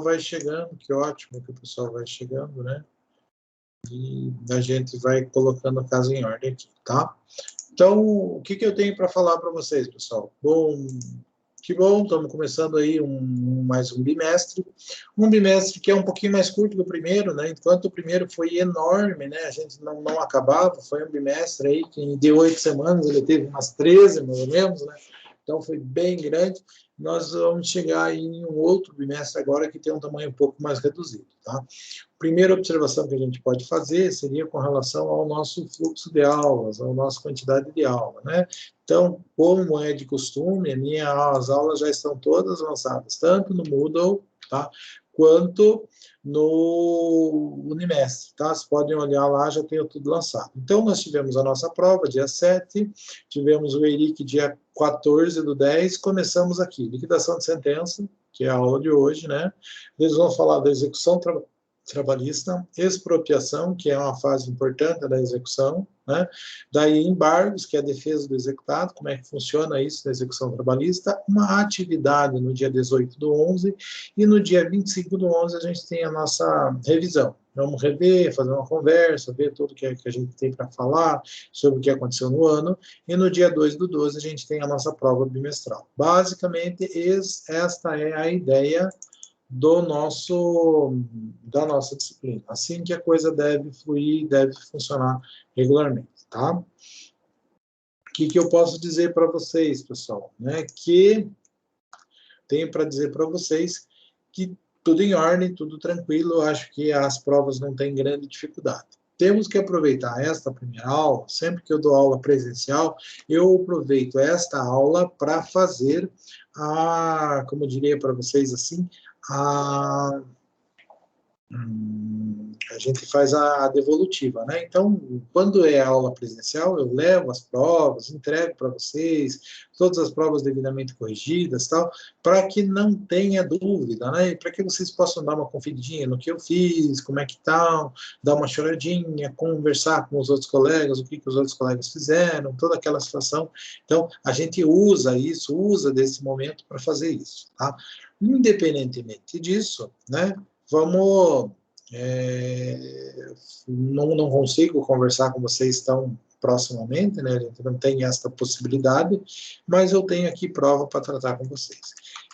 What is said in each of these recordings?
vai chegando, que ótimo que o pessoal vai chegando, né? E a gente vai colocando a casa em ordem aqui, tá? Então, o que eu tenho para falar para vocês, pessoal? Bom, que bom, estamos começando aí mais um bimestre que é um pouquinho mais curto que o primeiro, né? Enquanto o primeiro foi enorme, né? A gente não acabava, foi um bimestre aí que de 8 semanas, ele teve umas 13, mais ou menos, né? Então, foi bem grande. Nós vamos chegar aí em um outro bimestre agora que tem um tamanho um pouco mais reduzido, tá? Primeira observação que a gente pode fazer seria com relação ao nosso fluxo de aulas, à nossa quantidade de aula, né? Então, como é de costume, as aulas já estão todas lançadas, tanto no Moodle, tá? Quanto no Unimestre, tá? Vocês podem olhar lá, já tem tudo lançado. Então, nós tivemos a nossa prova, dia 7, tivemos o ERIC dia 14/10, começamos aqui, liquidação de sentença, que é a aula de hoje, né? Eles vão falar da execução trabalhista, expropriação, que é uma fase importante da execução, né? Daí embargos, que é a defesa do executado, como é que funciona isso na execução trabalhista, uma atividade no dia 18/11, e no dia 25/11 a gente tem a nossa revisão. Vamos rever, fazer uma conversa, ver tudo que a gente tem para falar sobre o que aconteceu no ano, e no dia 2/12 a gente tem a nossa prova bimestral. Basicamente, esta é a ideia da nossa disciplina. Assim que a coisa deve fluir, deve funcionar regularmente, tá? O que eu posso dizer para vocês, pessoal? Né? Que tenho para dizer para vocês que tudo em ordem, tudo tranquilo, eu acho que as provas não têm grande dificuldade. Temos que aproveitar esta primeira aula, sempre que eu dou aula presencial, eu aproveito esta aula para fazer como eu diria para vocês assim, a gente faz a devolutiva, né? Então, quando é aula presencial, eu levo as provas, entrego para vocês, todas as provas devidamente corrigidas, tal, para que não tenha dúvida, né? Para que vocês possam dar uma conferidinha no que eu fiz, como é que tá, dar uma choradinha, conversar com os outros colegas, o que os outros colegas fizeram, toda aquela situação. Então, a gente usa desse momento para fazer isso, tá? Independentemente disso, né? Não consigo conversar com vocês tão proximamente, né? A gente não tem esta possibilidade, mas eu tenho aqui prova para tratar com vocês.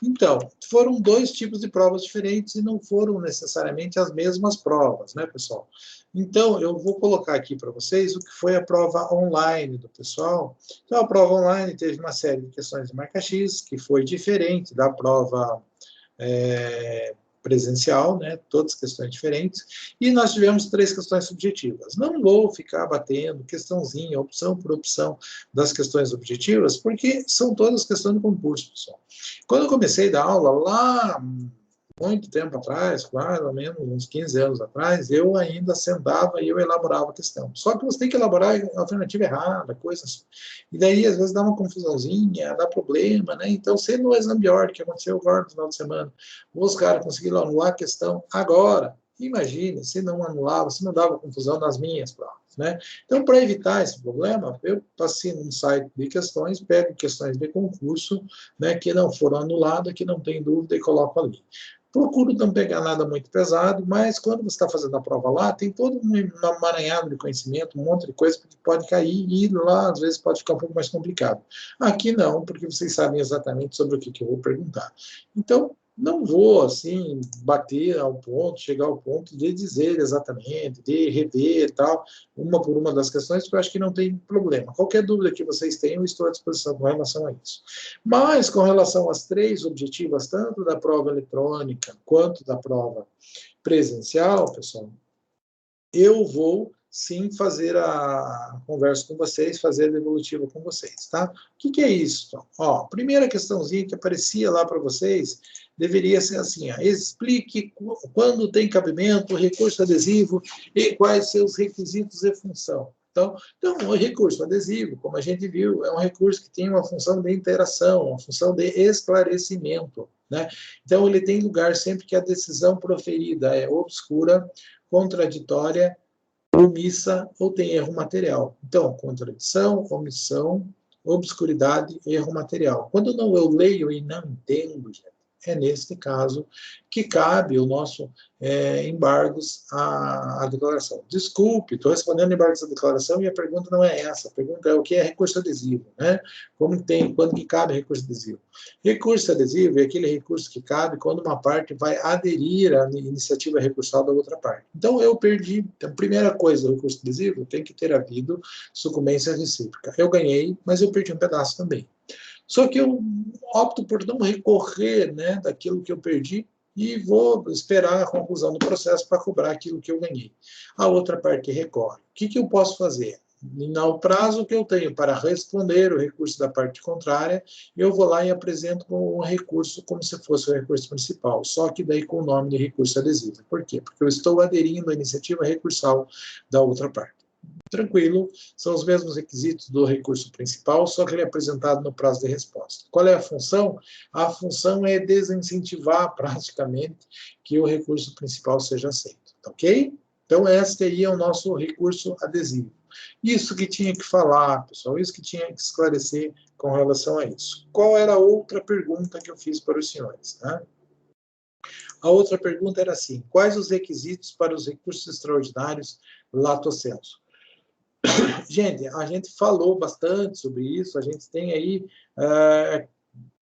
Então, foram 2 tipos de provas diferentes e não foram necessariamente as mesmas provas, né, pessoal? Então, eu vou colocar aqui para vocês o que foi a prova online do pessoal. Então, a prova online teve uma série de questões de marca X, que foi diferente da prova presencial, né, todas questões diferentes, e nós tivemos 3 questões subjetivas. Não vou ficar batendo questãozinha, opção por opção das questões objetivas, porque são todas questões do concurso, pessoal. Quando eu comecei a dar aula, lá muito tempo atrás, mais ou menos uns 15 anos atrás, eu ainda sentava e eu elaborava a questão. Só que você tem que elaborar a alternativa errada, coisas. E daí, às vezes, dá uma confusãozinha, dá problema, né? Então, sendo o exame de ordem que aconteceu agora no final de semana, os caras conseguiram anular a questão agora. Imagine, se não anulava, se não dava confusão nas minhas provas, né? Então, para evitar esse problema, eu passei num site de questões, pego questões de concurso, né, que não foram anuladas, que não tem dúvida, e coloco ali. Procuro não pegar nada muito pesado, mas quando você está fazendo a prova lá, tem todo um emaranhado de conhecimento, um monte de coisa que pode cair, e lá, às vezes, pode ficar um pouco mais complicado. Aqui não, porque vocês sabem exatamente sobre o que eu vou perguntar. Então, não vou, assim, bater ao ponto, chegar ao ponto de dizer exatamente, de rever e tal, uma por uma das questões, porque eu acho que não tem problema. Qualquer dúvida que vocês tenham, eu estou à disposição com relação a isso. Mas, com relação às 3 objetivas, tanto da prova eletrônica quanto da prova presencial, pessoal, eu vou sim fazer a conversa com vocês, fazer a devolutiva com vocês, tá? O que é isso? Então? Ó, primeira questãozinha que aparecia lá para vocês, deveria ser assim, ó, explique quando tem cabimento, recurso adesivo e quais seus requisitos e função. Então, o recurso adesivo, como a gente viu, é um recurso que tem uma função de interação, uma função de esclarecimento, né? Então, ele tem lugar sempre que a decisão proferida é obscura, contraditória, omissa ou tem erro material. Então, contradição, omissão, obscuridade, erro material. Quando eu leio e não entendo, gente, é neste caso que cabe o nosso embargos à declaração. Desculpe, estou respondendo embargos à declaração e a pergunta não é essa. A pergunta é o que é recurso adesivo, né? Quando que cabe recurso adesivo? Recurso adesivo é aquele recurso que cabe quando uma parte vai aderir à iniciativa recursal da outra parte. Então, eu perdi. Então, primeira coisa do recurso adesivo, tem que ter havido sucumbência recíproca. Eu ganhei, mas eu perdi um pedaço também. Só que eu opto por não recorrer, né, daquilo que eu perdi e vou esperar a conclusão do processo para cobrar aquilo que eu ganhei. A outra parte recorre. O que eu posso fazer? No prazo que eu tenho para responder o recurso da parte contrária, eu vou lá e apresento o recurso como se fosse o recurso principal, só que daí com o nome de recurso adesivo. Por quê? Porque eu estou aderindo à iniciativa recursal da outra parte. Tranquilo, são os mesmos requisitos do recurso principal, só que ele é apresentado no prazo de resposta. Qual é a função? A função é desincentivar praticamente que o recurso principal seja aceito, ok? Então, este aí é o nosso recurso adesivo. Isso que tinha que falar, pessoal, isso que tinha que esclarecer com relação a isso. Qual era a outra pergunta que eu fiz para os senhores, né? A outra pergunta era assim: quais os requisitos para os recursos extraordinários lato sensu? Gente, a gente falou bastante sobre isso, a gente tem aí,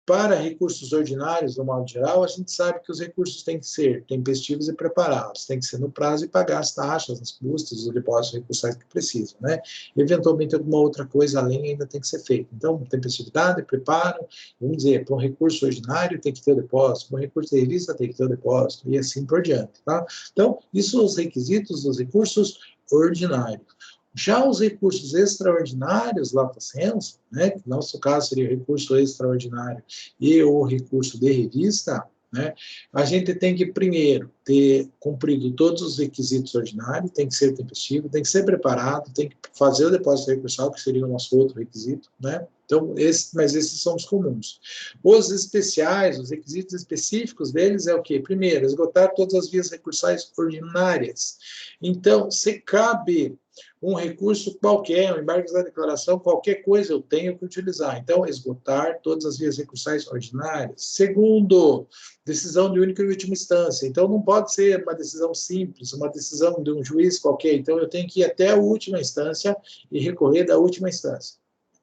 para recursos ordinários, no modo geral, a gente sabe que os recursos têm que ser tempestivos e preparados, tem que ser no prazo e pagar as taxas, as custas, os depósitos recursais que precisam, né? Eventualmente, alguma outra coisa além ainda tem que ser feita. Então, tempestividade, preparo, vamos dizer, para um recurso ordinário tem que ter o depósito, para um recurso de revista tem que ter o depósito, e assim por diante, tá? Então, isso são os requisitos dos recursos ordinários. Já os recursos extraordinários, lato sensu, né, que no nosso caso seria o recurso extraordinário e o recurso de revista, né, a gente tem que, primeiro, ter cumprido todos os requisitos ordinários, tem que ser tempestivo, tem que ser preparado, tem que fazer o depósito recursal, que seria o nosso outro requisito, né? Então, mas esses são os comuns. Os especiais, os requisitos específicos deles é o quê? Primeiro, esgotar todas as vias recursais ordinárias. Então, se cabe um recurso qualquer, um embargo da declaração, qualquer coisa eu tenho que utilizar. Então, esgotar todas as vias recursais ordinárias. Segundo, decisão de única e última instância. Então, não pode ser uma decisão simples, uma decisão de um juiz qualquer. Então, eu tenho que ir até a última instância e recorrer da última instância.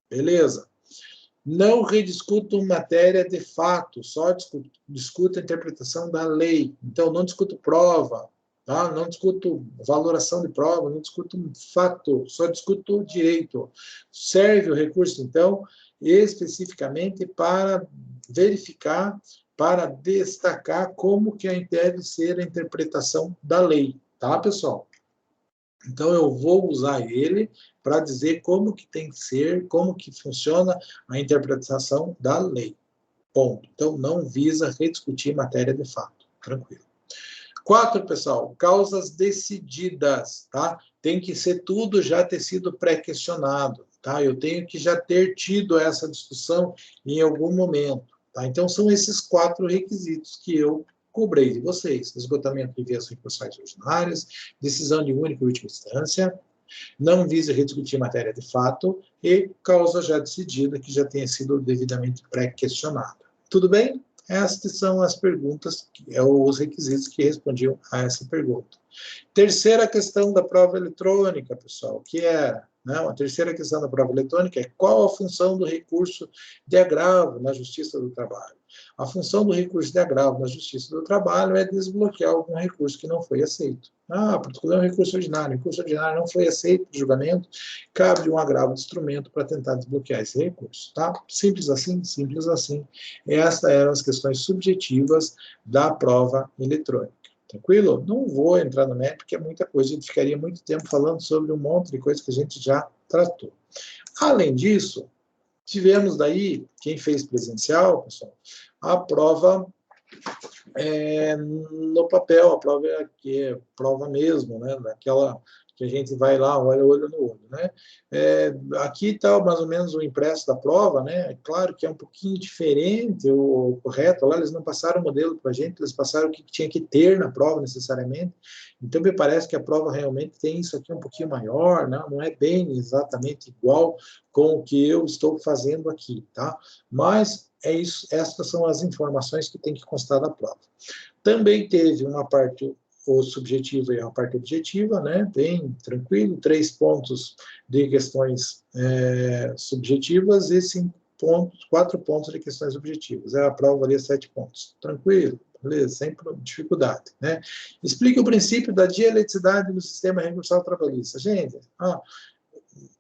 Beleza? Não rediscuto matéria de fato, só discuto a interpretação da lei. Então, não discuto prova, tá? Não discuto valoração de prova, não discuto fato, só discuto direito. Serve o recurso, então, especificamente para verificar, para destacar como que deve ser a interpretação da lei, tá, pessoal? Então, eu vou usar ele para dizer como que tem que ser, como que funciona a interpretação da lei. Ponto. Então, não visa rediscutir matéria de fato. Tranquilo. 4, pessoal, causas decididas, tá? Tem que ser tudo já ter sido pré-questionado, tá? Eu tenho que já ter tido essa discussão em algum momento, tá? Então, são esses 4 requisitos que eu cobrei de vocês: esgotamento de vias recursais ordinárias, decisão de única e última instância, não visa rediscutir matéria de fato e causa já decidida que já tenha sido devidamente pré-questionada. Tudo bem? Estas são as perguntas, os requisitos que respondiam a essa pergunta. Terceira questão da prova eletrônica, pessoal, que é, né, a terceira questão da prova eletrônica é: qual a função do recurso de agravo na Justiça do Trabalho? A função do recurso de agravo na Justiça do Trabalho é desbloquear algum recurso que não foi aceito. Porque é um recurso ordinário. O recurso ordinário não foi aceito de julgamento, cabe um agravo de instrumento para tentar desbloquear esse recurso, tá? Simples assim, simples assim. Estas eram as questões subjetivas da prova eletrônica. Tranquilo? Não vou entrar no mérito, porque é muita coisa, a gente ficaria muito tempo falando sobre um monte de coisa que a gente já tratou. Além disso, tivemos daí, quem fez presencial, pessoal, a prova no papel, a prova que é prova mesmo, né, daquela que a gente vai lá, olha olho no olho, né? Aqui está mais ou menos o impresso da prova, né? É claro que é um pouquinho diferente o correto, lá eles não passaram o modelo para a gente, eles passaram o que tinha que ter na prova necessariamente, então me parece que a prova realmente tem isso aqui um pouquinho maior, né? Não é bem exatamente igual com o que eu estou fazendo aqui, tá? Mas é isso, essas são as informações que tem que constar da prova. Também teve uma parte subjetiva e uma parte objetiva, né? Bem tranquilo, 3 pontos de questões subjetivas e 4 pontos de questões objetivas. A prova valia 7 pontos. Tranquilo, beleza, sem dificuldade, né? Explique o princípio da dialeticidade no sistema recursal trabalhista. Gente,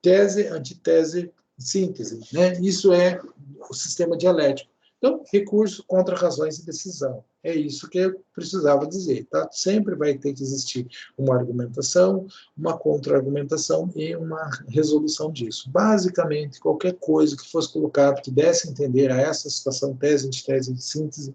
tese, antitese, síntese, né? Isso é o sistema dialético. Então, recurso contra razões e decisão. É isso que eu precisava dizer, tá? Sempre vai ter que existir uma argumentação, uma contra-argumentação e uma resolução disso. Basicamente, qualquer coisa que fosse colocado que desse a entender a essa situação, tese, antitese e síntese,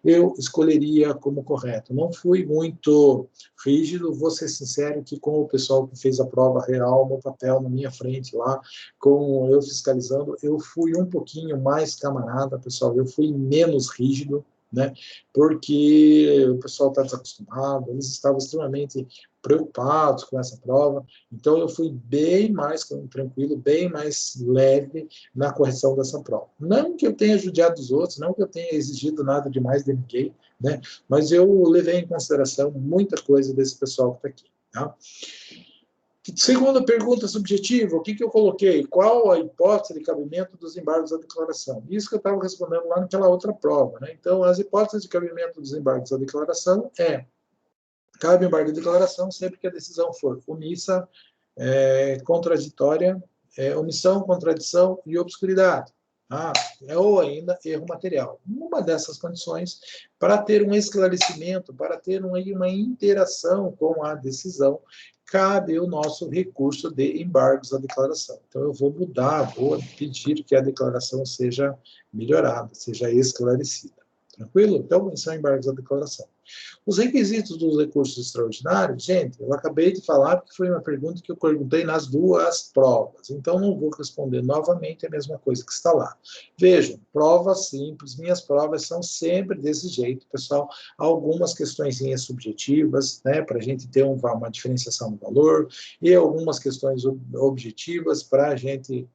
eu escolheria como correto. Não fui muito rígido, vou ser sincero que com o pessoal que fez a prova real, no papel na minha frente lá, com eu fiscalizando, eu fui um pouquinho mais camarada, pessoal, eu fui menos rígido, né? Porque o pessoal está desacostumado, eles estavam extremamente preocupados com essa prova, então eu fui bem mais tranquilo, bem mais leve na correção dessa prova. Não que eu tenha judiado dos outros, não que eu tenha exigido nada demais de ninguém, né? Mas eu levei em consideração muita coisa desse pessoal que está aqui, tá? Segunda pergunta subjetiva, o que eu coloquei? Qual a hipótese de cabimento dos embargos à declaração? Isso que eu estava respondendo lá naquela outra prova, né? Então, as hipóteses de cabimento dos embargos à declaração cabe embargo à declaração sempre que a decisão for omissa, contraditória, omissão, contradição e obscuridade. Ou ainda erro material. Uma dessas condições, para ter um esclarecimento, para ter uma interação com a decisão, cabe o nosso recurso de embargos à declaração. Então, eu vou mudar, vou pedir que a declaração seja melhorada, seja esclarecida. Tranquilo? Então, são embargos à declaração. Os requisitos dos recursos extraordinários, gente, eu acabei de falar porque foi uma pergunta que eu perguntei nas duas provas, então não vou responder novamente a mesma coisa que está lá. Vejam, prova simples, minhas provas são sempre desse jeito, pessoal, algumas questõezinhas subjetivas, né, para a gente ter uma diferenciação no valor, e algumas questões objetivas para a gente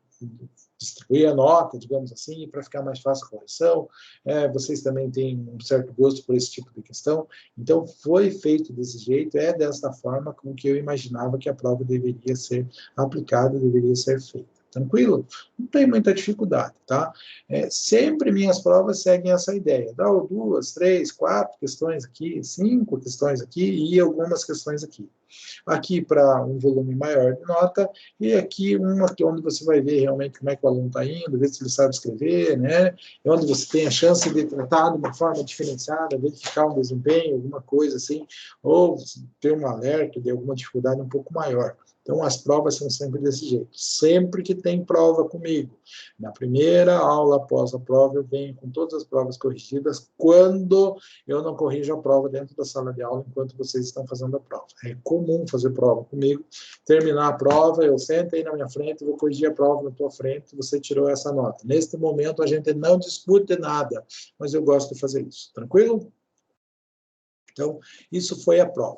distribuir a nota, digamos assim, para ficar mais fácil a correção. Vocês também têm um certo gosto por esse tipo de questão. Então, foi feito desse jeito, é desta forma com que eu imaginava que a prova deveria ser aplicada, deveria ser feita. Tranquilo? Não tem muita dificuldade, tá? Sempre minhas provas seguem essa ideia. Dá 2, 3, 4 questões aqui, 5 questões aqui e algumas questões aqui. Aqui para um volume maior de nota, e aqui uma que onde você vai ver realmente como é que o aluno está indo, ver se ele sabe escrever, né? E onde você tem a chance de tratar de uma forma diferenciada, verificar um desempenho, alguma coisa assim, ou ter um alerta de alguma dificuldade um pouco maior. Então, as provas são sempre desse jeito. Sempre que tem prova comigo, na primeira aula após a prova, eu venho com todas as provas corrigidas quando eu não corrijo a prova dentro da sala de aula enquanto vocês estão fazendo a prova. É comum fazer prova comigo, terminar a prova, eu sento aí na minha frente, vou corrigir a prova na tua frente, você tirou essa nota. Neste momento, a gente não discute nada, mas eu gosto de fazer isso. Tranquilo? Então, isso foi a prova.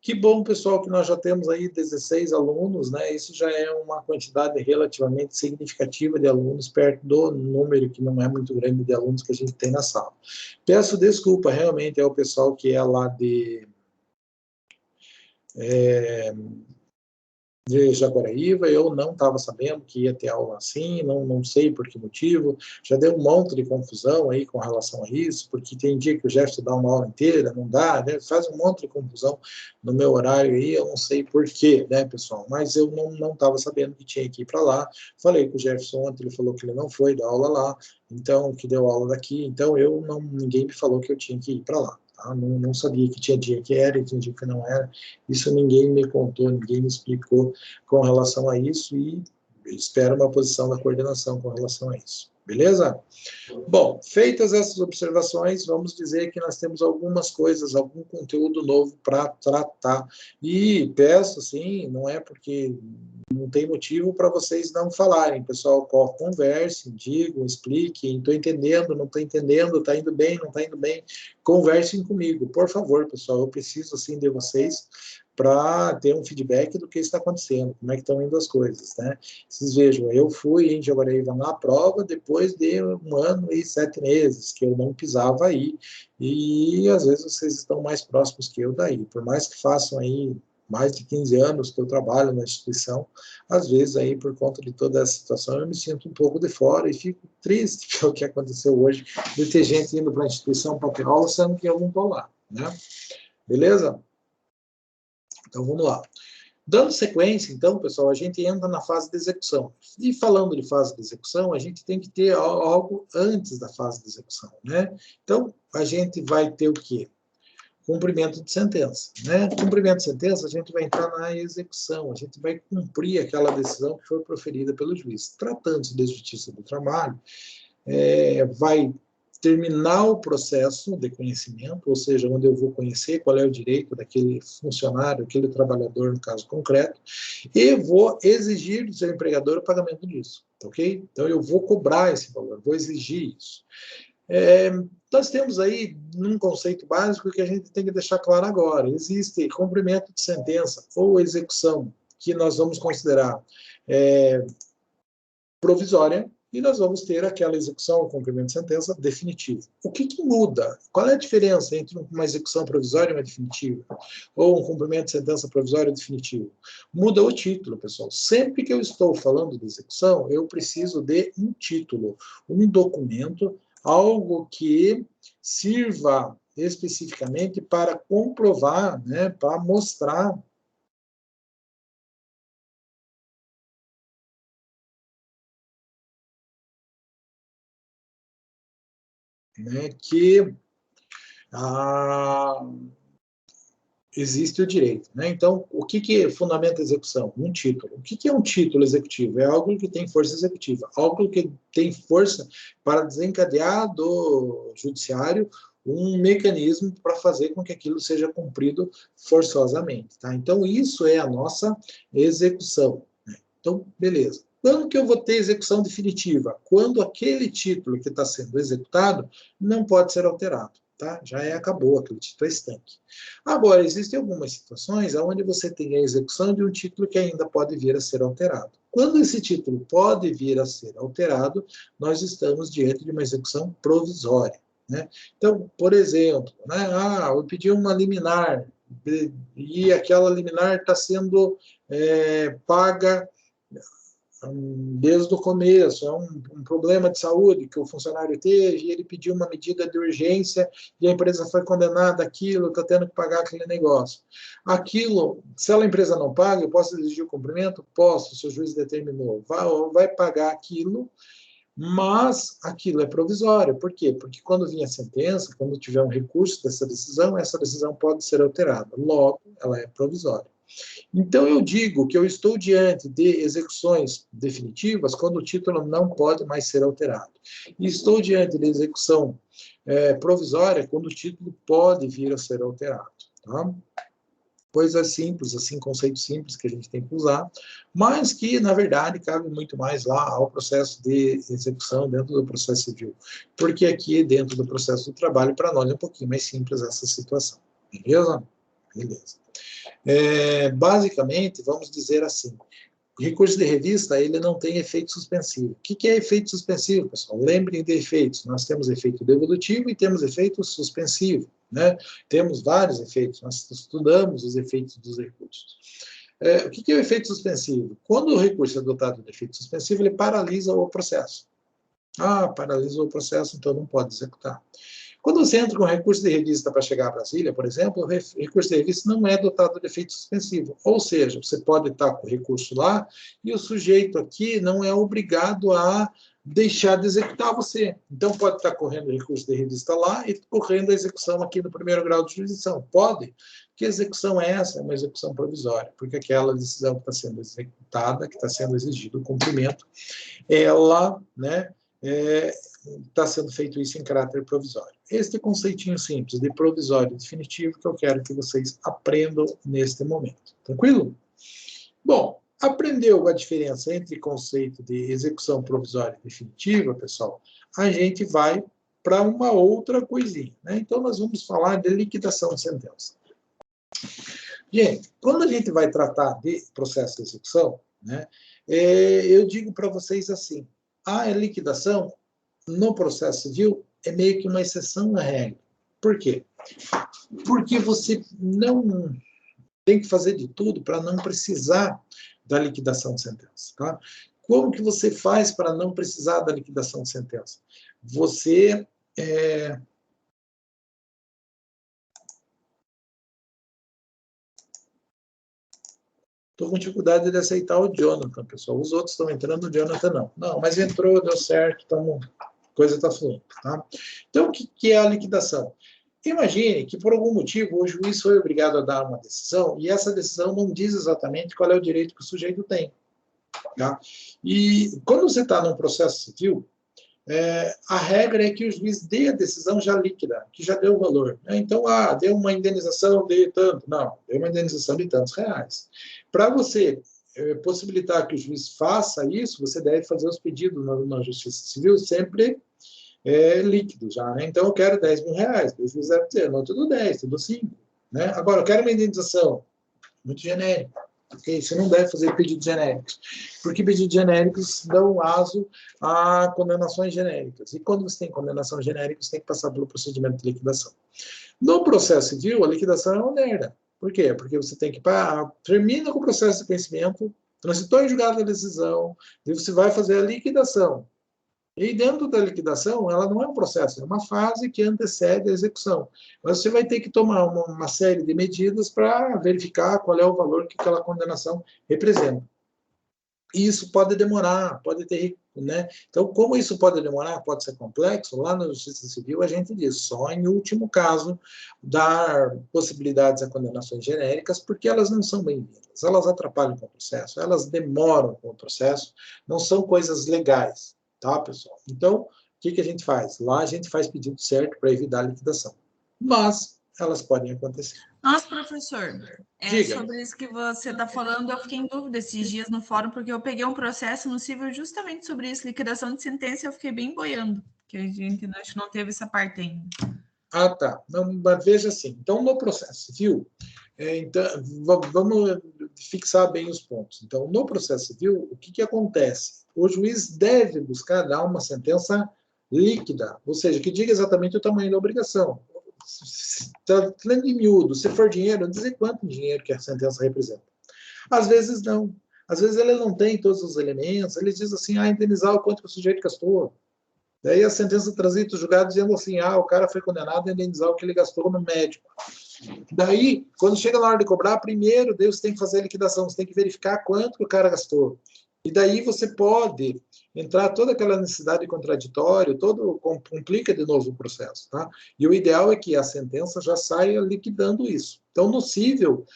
Que bom, pessoal, que nós já temos aí 16 alunos, né? Isso já é uma quantidade relativamente significativa de alunos, perto do número que não é muito grande de alunos que a gente tem na sala. Peço desculpa, realmente, ao pessoal que é lá de Jaguaraíva, eu não estava sabendo que ia ter aula assim, não sei por que motivo, já deu um monte de confusão aí com relação a isso, porque tem dia que o Jefferson dá uma aula inteira, não dá, né? Faz um monte de confusão no meu horário aí, eu não sei por quê, né, pessoal, mas eu não estava sabendo que tinha que ir para lá, falei com o Jefferson ontem, ele falou que ele não foi dar aula lá, então, que deu aula daqui, então ninguém me falou que eu tinha que ir para lá. Não sabia que tinha dia que era e tinha dia que não era. Isso ninguém me contou, ninguém me explicou com relação a isso e espero uma posição da coordenação com relação a isso. Beleza? Bom, feitas essas observações, vamos dizer que nós temos algumas coisas, algum conteúdo novo para tratar. E peço, sim, não é porque não tem motivo para vocês não falarem. Pessoal, conversem, digam, expliquem, estou entendendo, não estou entendendo, está indo bem, não está indo bem. Conversem comigo, por favor, pessoal, eu preciso, assim, de vocês para ter um feedback do que está acontecendo, como é que estão indo as coisas, né? Vocês vejam, eu fui em Jaguariúna na prova depois de 1 ano e 7 meses, que eu não pisava aí, e às vezes vocês estão mais próximos que eu daí, por mais que façam aí mais de 15 anos que eu trabalho na instituição, às vezes aí por conta de toda essa situação eu me sinto um pouco de fora e fico triste que é o que aconteceu hoje, de ter gente indo para a instituição para ter aula, sendo que eu não estou lá, né? Beleza? Então vamos lá. Dando sequência, então, pessoal, a gente entra na fase de execução. E falando de fase de execução, a gente tem que ter algo antes da fase de execução, né? Então, a gente vai ter o quê? Cumprimento de sentença, né? Cumprimento de sentença, a gente vai entrar na execução, a gente vai cumprir aquela decisão que foi proferida pelo juiz. Tratando-se de justiça do trabalho, vai terminar o processo de conhecimento, ou seja, onde eu vou conhecer qual é o direito daquele funcionário, aquele trabalhador, no caso concreto, e vou exigir do seu empregador o pagamento disso, ok? Então, eu vou cobrar esse valor, vou exigir isso. Nós temos aí um conceito básico que a gente tem que deixar claro agora. Existe cumprimento de sentença ou execução, que nós vamos considerar provisória, e nós vamos ter aquela execução ou cumprimento de sentença definitiva. O que muda? Qual é a diferença entre uma execução provisória e uma definitiva? Ou um cumprimento de sentença provisória e definitiva? Muda o título, pessoal. Sempre que eu estou falando de execução, eu preciso de um título, um documento, algo que sirva especificamente para comprovar, né, para mostrar que existe o direito, né? Então, o que fundamenta a execução? Um título. O que é um título executivo? É algo que tem força executiva, algo que tem força para desencadear do judiciário um mecanismo para fazer com que aquilo seja cumprido forçosamente, tá? Então, isso é a nossa execução, né? Então, beleza. Quando que eu vou ter execução definitiva? Quando aquele título que está sendo executado não pode ser alterado. Tá? Acabou, aquele título é estanque. Agora, existem algumas situações onde você tem a execução de um título que ainda pode vir a ser alterado. Quando esse título pode vir a ser alterado, nós estamos diante de uma execução provisória, né? Então, por exemplo, né, eu pedi uma liminar e aquela liminar está sendo paga desde o começo, é um problema de saúde que o funcionário teve, e ele pediu uma medida de urgência, e a empresa foi condenada àquilo, está tendo que pagar aquele negócio. Aquilo, se a empresa não paga, eu posso exigir o cumprimento? Posso, se o juiz determinou. Vai pagar aquilo, mas aquilo é provisório. Por quê? Porque quando vinha a sentença, quando tiver um recurso dessa decisão, essa decisão pode ser alterada. Logo, ela é provisória. Então, eu digo que eu estou diante de execuções definitivas quando o título não pode mais ser alterado. E estou diante de execução provisória quando o título pode vir a ser alterado. Tá? Coisas simples, assim, conceitos simples que a gente tem que usar, mas que, na verdade, cabe muito mais lá ao processo de execução dentro do processo civil. Porque aqui, dentro do processo do trabalho, para nós é um pouquinho mais simples essa situação. Beleza? Beleza. Basicamente, vamos dizer assim, o recurso de revista ele não tem efeito suspensivo. O que é efeito suspensivo, pessoal? Lembrem de efeitos. Nós temos efeito devolutivo e temos efeito suspensivo, né? Temos vários efeitos. Nós estudamos os efeitos dos recursos. O que é o efeito suspensivo? Quando o recurso é dotado de efeito suspensivo, ele paralisa o processo. Paralisa o processo, então não pode executar. Quando você entra com recurso de revista para chegar a Brasília, por exemplo, o recurso de revista não é dotado de efeito suspensivo. Ou seja, você pode estar com o recurso lá e o sujeito aqui não é obrigado a deixar de executar você. Então, pode estar correndo o recurso de revista lá e correndo a execução aqui no primeiro grau de jurisdição. Pode. Que execução é essa? É uma execução provisória, porque aquela decisão que está sendo executada, que está sendo exigido o cumprimento, ela, né, está sendo feito isso em caráter provisório. Este conceitinho simples de provisório e definitivo que eu quero que vocês aprendam neste momento. Tranquilo? Bom, aprendeu a diferença entre conceito de execução provisória e definitiva, pessoal? A gente vai para uma outra coisinha, né? Então, nós vamos falar de liquidação de sentença. Gente, quando a gente vai tratar de processo de execução, né, eu digo para vocês assim, a liquidação no processo civil é meio que uma exceção à regra. Por quê? Porque você não tem que fazer de tudo para não precisar da liquidação de sentença. Tá? Como que você faz para não precisar da liquidação de sentença? Você Estou com dificuldade de aceitar o Jonathan, pessoal. Os outros estão entrando, o Jonathan não. Não, mas entrou, deu certo, então a coisa está fluindo. Tá? Então, o que é a liquidação? Imagine que, por algum motivo, o juiz foi obrigado a dar uma decisão e essa decisão não diz exatamente qual é o direito que o sujeito tem. Tá? E quando você está num processo civil, a regra é que o juiz dê a decisão já líquida, que já deu o valor. Né? Então, deu uma indenização de tanto. Não, deu uma indenização de tantos reais. Para você possibilitar que o juiz faça isso, você deve fazer os pedidos na Justiça Civil sempre líquido já. Né? Então, eu quero 10 mil reais. O juiz deve dizer, não, tudo 10, tudo 5. Né? Agora, eu quero uma indenização muito genérica. Okay? Você não deve fazer pedidos genéricos, porque pedidos genéricos dão aso a condenações genéricas. E quando você tem condenação genérica, você tem que passar pelo procedimento de liquidação. No processo civil, a liquidação é onerda. Por quê? Porque você tem que termina com o processo de conhecimento, transitou em julgado da decisão, e você vai fazer a liquidação. E dentro da liquidação, ela não é um processo, é uma fase que antecede a execução. Mas você vai ter que tomar uma série de medidas para verificar qual é o valor que aquela condenação representa. E isso pode demorar, pode ter... Né? Então, como isso pode demorar, pode ser complexo, lá na Justiça Civil a gente diz, só em último caso, dar possibilidades a condenações genéricas, porque elas não são bem-vindas, elas atrapalham com o processo, elas demoram com o processo, não são coisas legais. Tá, pessoal? Então, o que a gente faz? Lá a gente faz pedido certo para evitar a liquidação. Mas elas podem acontecer. Nossa, professor, Diga. Sobre isso que você está falando, eu fiquei em dúvida esses dias no fórum, porque eu peguei um processo no civil justamente sobre isso, liquidação de sentença, e eu fiquei bem boiando, que a gente acho que não teve essa parte ainda. Ah, tá. Não, mas veja assim, então no processo civil, então, vamos fixar bem os pontos. Então, no processo civil, o que acontece? O juiz deve buscar dar uma sentença líquida, ou seja, que diga exatamente o tamanho da obrigação. Está falando em miúdo, se for dinheiro, dizer quanto dinheiro que a sentença representa. Às vezes não. Às vezes ele não tem todos os elementos, ele diz assim, indenizar o quanto que o sujeito gastou. Daí a sentença transita o julgado dizendo assim, o cara foi condenado a indenizar o que ele gastou no médico. Daí, quando chega na hora de cobrar, primeiro, Deus tem que fazer a liquidação, você tem que verificar quanto que o cara gastou. E daí você pode entrar toda aquela necessidade de contraditório, complica de novo o processo. Tá? E o ideal é que a sentença já saia liquidando isso. Então, no cível,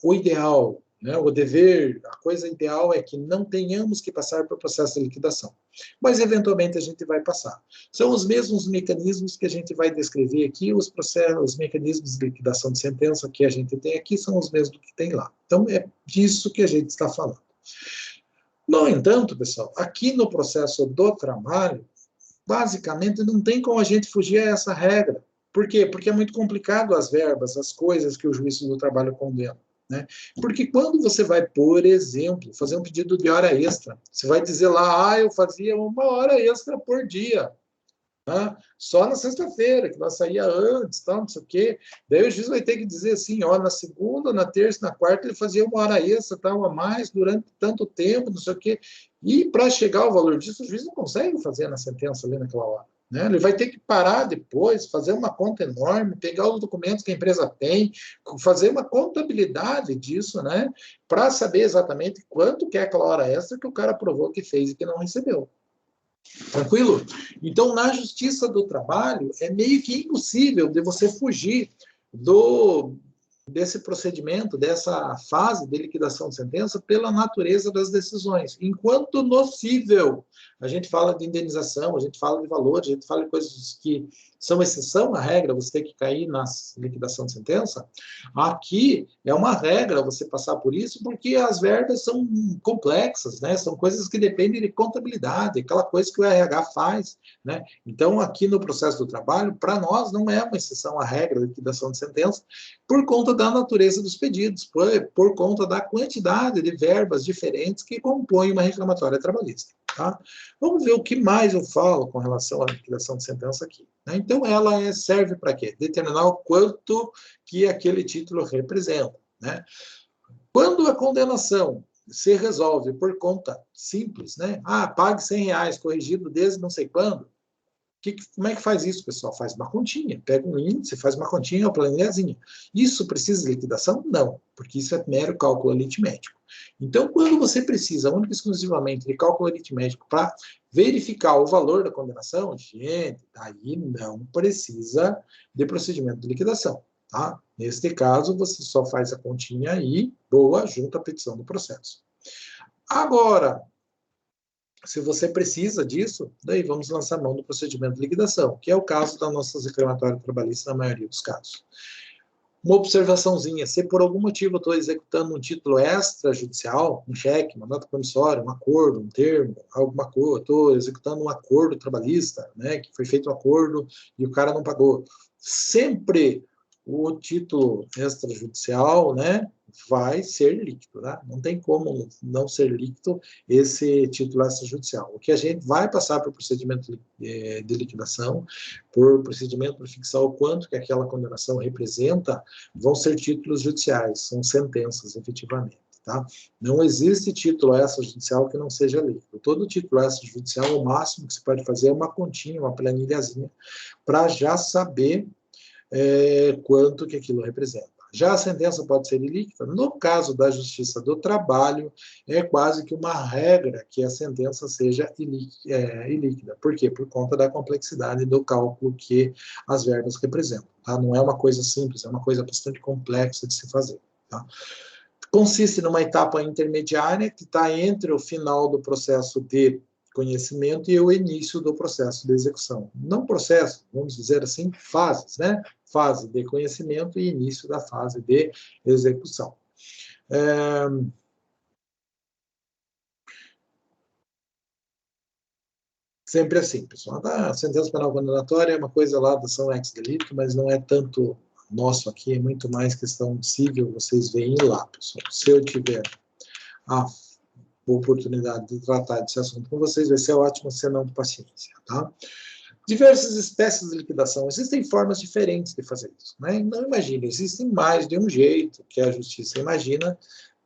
o ideal, né, o dever, a coisa ideal é que não tenhamos que passar por processo de liquidação. Mas, eventualmente, a gente vai passar. São os mesmos mecanismos que a gente vai descrever aqui, os mecanismos de liquidação de sentença que a gente tem aqui são os mesmos que tem lá. Então, é disso que a gente está falando. No entanto, pessoal, aqui no processo do trabalho, basicamente não tem como a gente fugir a essa regra. Por quê? Porque é muito complicado as verbas, as coisas que o juiz do trabalho condena. Né? Porque quando você vai, por exemplo, fazer um pedido de hora extra, você vai dizer lá, eu fazia 1 hora extra por dia. Né? Só na sexta-feira, que nós saía antes, tal, não sei o quê. Daí o juiz vai ter que dizer assim, na segunda, na terça, na quarta, ele fazia 1 hora extra, tal, a mais, durante tanto tempo, não sei o quê. E para chegar ao valor disso, o juiz não consegue fazer na sentença ali naquela hora. Né? Ele vai ter que parar depois, fazer uma conta enorme, pegar os documentos que a empresa tem, fazer uma contabilidade disso, né? Para saber exatamente quanto que é aquela hora extra que o cara provou que fez e que não recebeu. Tranquilo? Então, na Justiça do Trabalho, é meio que impossível de você fugir desse procedimento, dessa fase de liquidação de sentença, pela natureza das decisões. Enquanto no cível, a gente fala de indenização, a gente fala de valores, a gente fala de coisas que são exceção à regra, você tem que cair na liquidação de sentença. Aqui é uma regra você passar por isso, porque as verbas são complexas, né? São coisas que dependem de contabilidade, aquela coisa que o RH faz, né? Então, aqui no processo do trabalho, para nós não é uma exceção à regra da liquidação de sentença, por conta da natureza dos pedidos, por conta da quantidade de verbas diferentes que compõem uma reclamatória trabalhista. Tá? Vamos ver o que mais eu falo com relação à liquidação de sentença aqui. Né? Então, ela serve para quê? Determinar o quanto que aquele título representa. Né? Quando a condenação se resolve por conta simples, né? Pague R$100, corrigido desde não sei quando. Como é que faz isso, pessoal? Faz uma continha, pega um índice, faz uma continha, uma planilhazinha. Isso precisa de liquidação? Não, porque isso é mero cálculo aritmético. Então, quando você precisa única e exclusivamente de cálculo aritmético para verificar o valor da condenação, gente, aí não precisa de procedimento de liquidação. Tá? Neste caso, você só faz a continha e, boa, junta a petição do processo. Agora, se você precisa disso, daí vamos lançar mão do procedimento de liquidação, que é o caso das nossas reclamatórias trabalhistas na maioria dos casos. Uma observaçãozinha, se por algum motivo eu estou executando um título extrajudicial, um cheque, uma nota promissória, um acordo, um termo, alguma coisa, estou executando um acordo trabalhista, né, que foi feito um acordo e o cara não pagou. Sempre o título extrajudicial, né, vai ser líquido, né? Não tem como não ser líquido esse título extrajudicial. O que a gente vai passar para o procedimento de liquidação, por procedimento para fixar o quanto que aquela condenação representa, vão ser títulos judiciais, são sentenças, efetivamente. Tá? Não existe título extrajudicial que não seja líquido. Todo título extrajudicial, o máximo que se pode fazer é uma continha, uma planilhazinha, para já saber quanto que aquilo representa. Já a sentença pode ser ilíquida. No caso da Justiça do Trabalho, é quase que uma regra que a sentença seja ilíquida. Por quê? Por conta da complexidade do cálculo que as verbas representam. Tá? Não é uma coisa simples, é uma coisa bastante complexa de se fazer. Tá? Consiste numa etapa intermediária que está entre o final do processo de conhecimento e o início do processo de execução. Não processo, vamos dizer assim, fases, né? Fase de conhecimento e início da fase de execução. Sempre assim, pessoal. A sentença penal condenatória é uma coisa lá da ação ex delito, mas não é tanto nosso aqui, é muito mais questão civil, vocês veem lá, pessoal. Se eu tiver a oportunidade de tratar desse assunto com vocês, vai ser ótimo, senão paciência, tá? Diversas espécies de liquidação. Existem formas diferentes de fazer isso, né? Não imagine, existem mais de um jeito que a justiça imagina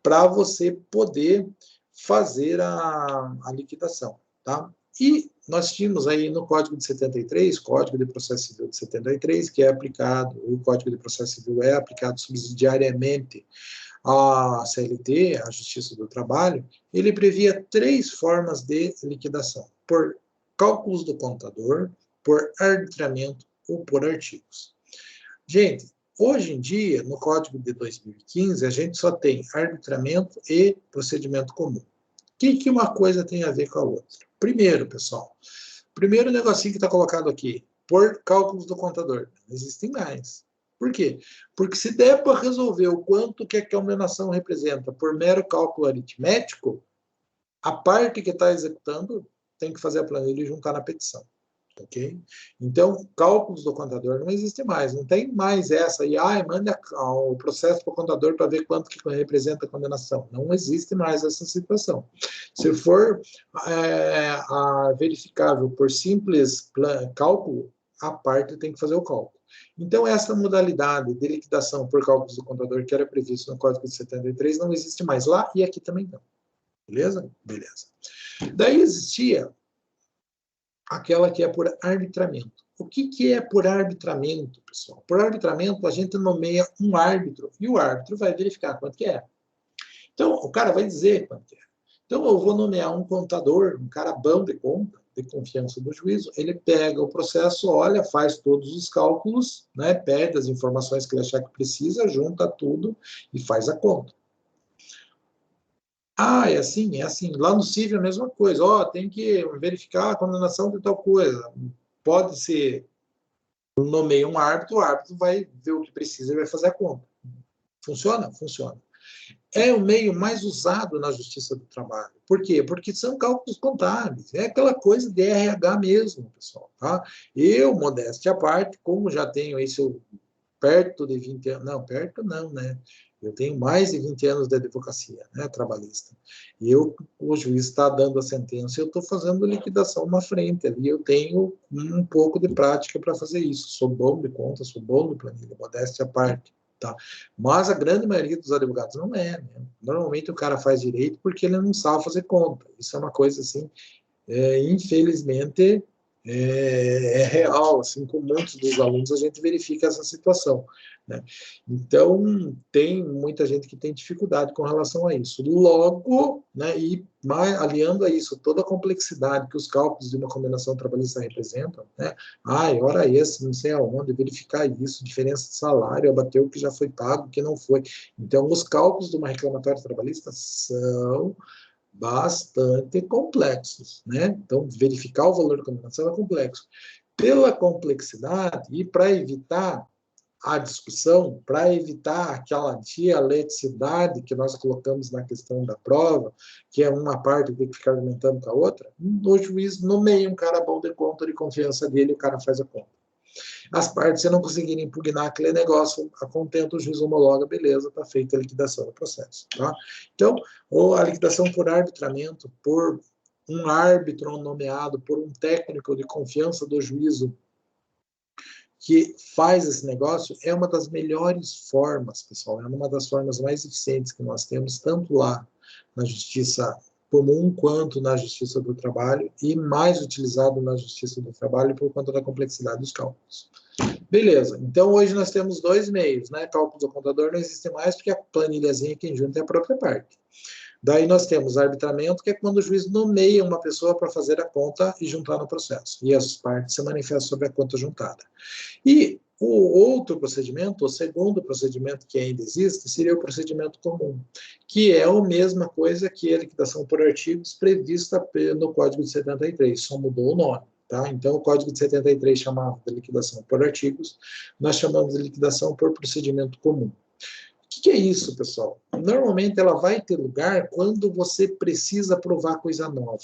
para você poder fazer a liquidação, tá? E nós tínhamos aí no Código de 73, Código de Processo Civil de 73, que é aplicado, o Código de Processo Civil é aplicado subsidiariamente à CLT, à Justiça do Trabalho, ele previa 3 formas de liquidação: por cálculos do contador, por arbitramento ou por artigos. Gente, hoje em dia, no Código de 2015, a gente só tem arbitramento e procedimento comum. O que uma coisa tem a ver com a outra? Primeiro, pessoal, primeiro negocinho que está colocado aqui, por cálculos do contador. Não existem mais. Por quê? Porque se der para resolver o quanto que a condenação representa por mero cálculo aritmético, a parte que está executando tem que fazer a planilha e juntar na petição. Ok? Então, cálculos do contador não existem mais. Não tem mais essa. E, manda o processo para o contador para ver quanto que representa a condenação. Não existe mais essa situação. Se for verificável por simples cálculo, a parte tem que fazer o cálculo. Então, essa modalidade de liquidação por cálculos do contador que era previsto no Código de 73 não existe mais lá e aqui também não. Beleza? Beleza. Daí existia aquela que é por arbitramento. O que é por arbitramento, pessoal? Por arbitramento, a gente nomeia um árbitro e o árbitro vai verificar quanto que é. Então, o cara vai dizer quanto que é. Então, eu vou nomear um contador, um cara bom de conta, de confiança do juízo, ele pega o processo, olha, faz todos os cálculos, né, pede as informações que ele achar que precisa, junta tudo e faz a conta. É assim, é assim. Lá no civil é a mesma coisa. Tem que verificar a condenação de tal coisa. Pode ser nomeia um árbitro, o árbitro vai ver o que precisa e vai fazer a conta. Funciona? Funciona. É o meio mais usado na Justiça do Trabalho. Por quê? Porque são cálculos contábeis. É aquela coisa de RH mesmo, pessoal. Tá? Eu, modéstia à parte, como já tenho aí perto de 20 anos, não, perto não, né? Eu tenho mais de 20 anos de advocacia, né, trabalhista. E o juiz está dando a sentença, eu estou fazendo liquidação na frente ali, eu tenho um pouco de prática para fazer isso. Sou bom de conta, sou bom de planilha, modéstia à parte. Tá? Mas a grande maioria dos advogados não é. Né? Normalmente o cara faz direito porque ele não sabe fazer conta. Isso é uma coisa assim, infelizmente, é real. Assim, com muitos dos alunos a gente verifica essa situação. Né? Então, tem muita gente que tem dificuldade com relação a isso. Logo, né, e aliando a isso toda a complexidade que os cálculos de uma combinação trabalhista representam, né? Hora extra, não sei aonde, verificar isso, diferença de salário, abater o que já foi pago, o que não foi. Então, os cálculos de uma reclamatória trabalhista são bastante complexos, né? Então, verificar o valor da combinação é complexo. Pela complexidade e para evitar a discussão, para evitar aquela dialeticidade que nós colocamos na questão da prova, que é uma parte que tem que ficar argumentando com a outra, o juiz nomeia um cara bom de conta, de confiança dele, o cara faz a conta. As partes, se não conseguirem impugnar aquele negócio, a contento, o juiz homologa, beleza, está feita a liquidação do processo. Tá? Então, ou a liquidação por arbitramento, por um árbitro nomeado, por um técnico de confiança do juízo que faz esse negócio, é uma das melhores formas, pessoal, é uma das formas mais eficientes que nós temos, tanto lá na Justiça Comum quanto na Justiça do Trabalho, e mais utilizado na Justiça do Trabalho por conta da complexidade dos cálculos. Beleza, então hoje nós temos dois meios, né? Cálculo do contador não existe mais, porque a planilhazinha quem junta é a própria parte. Daí nós temos arbitramento, que é quando o juiz nomeia uma pessoa para fazer a conta e juntar no processo. E as partes se manifestam sobre a conta juntada. E o outro procedimento, o segundo procedimento que ainda existe, seria o procedimento comum, que é a mesma coisa que a liquidação por artigos prevista no Código de 73, só mudou o nome. Tá? Então, o Código de 73 chamava de liquidação por artigos, nós chamamos de liquidação por procedimento comum. O que é isso, pessoal? Normalmente ela vai ter lugar quando você precisa provar coisa nova.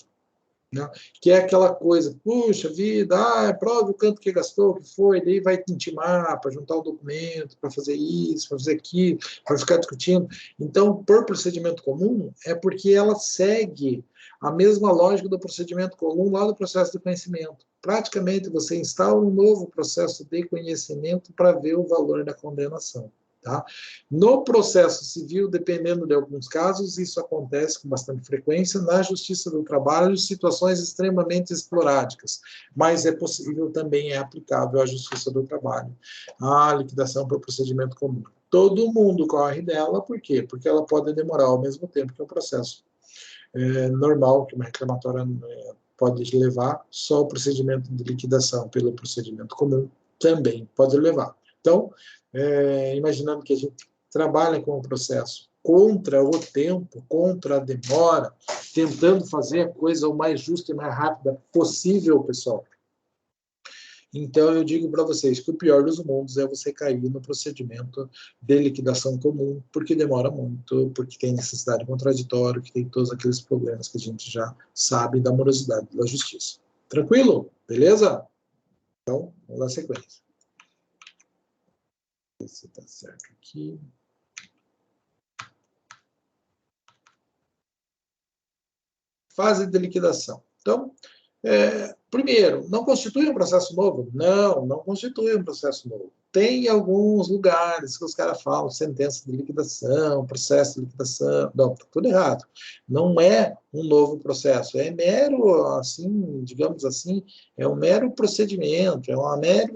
Né? Que é aquela coisa, puxa vida, prove o quanto que gastou, o que foi, daí vai te intimar para juntar o documento, para fazer isso, para fazer aquilo, para ficar discutindo. Então, por procedimento comum, é porque ela segue a mesma lógica do procedimento comum lá do processo de conhecimento. Praticamente, você instala um novo processo de conhecimento para ver o valor da condenação. Tá? No processo civil, dependendo de alguns casos, isso acontece com bastante frequência. Na Justiça do Trabalho, situações extremamente esporádicas, mas é possível também, é aplicável à Justiça do Trabalho, a liquidação por procedimento comum. Todo mundo corre dela, por quê? Porque ela pode demorar ao mesmo tempo que o processo normal, que uma reclamatória pode levar, só o procedimento de liquidação pelo procedimento comum também pode levar. Então, imaginando que a gente trabalha com o processo contra o tempo, contra a demora, tentando fazer a coisa o mais justa e mais rápida possível, pessoal. Então, eu digo para vocês que o pior dos mundos é você cair no procedimento de liquidação comum, porque demora muito, porque tem necessidade contraditória, que tem todos aqueles problemas que a gente já sabe da morosidade da justiça. Tranquilo? Beleza? Então, vamos dar sequência. Ver se está certo aqui. Fase de liquidação. Então, primeiro, não constitui um processo novo? Não, não constitui um processo novo. Tem alguns lugares que os caras falam sentença de liquidação, processo de liquidação. Não, está tudo errado. Não é um novo processo. É mero, assim, digamos assim, é um mero procedimento, é uma mero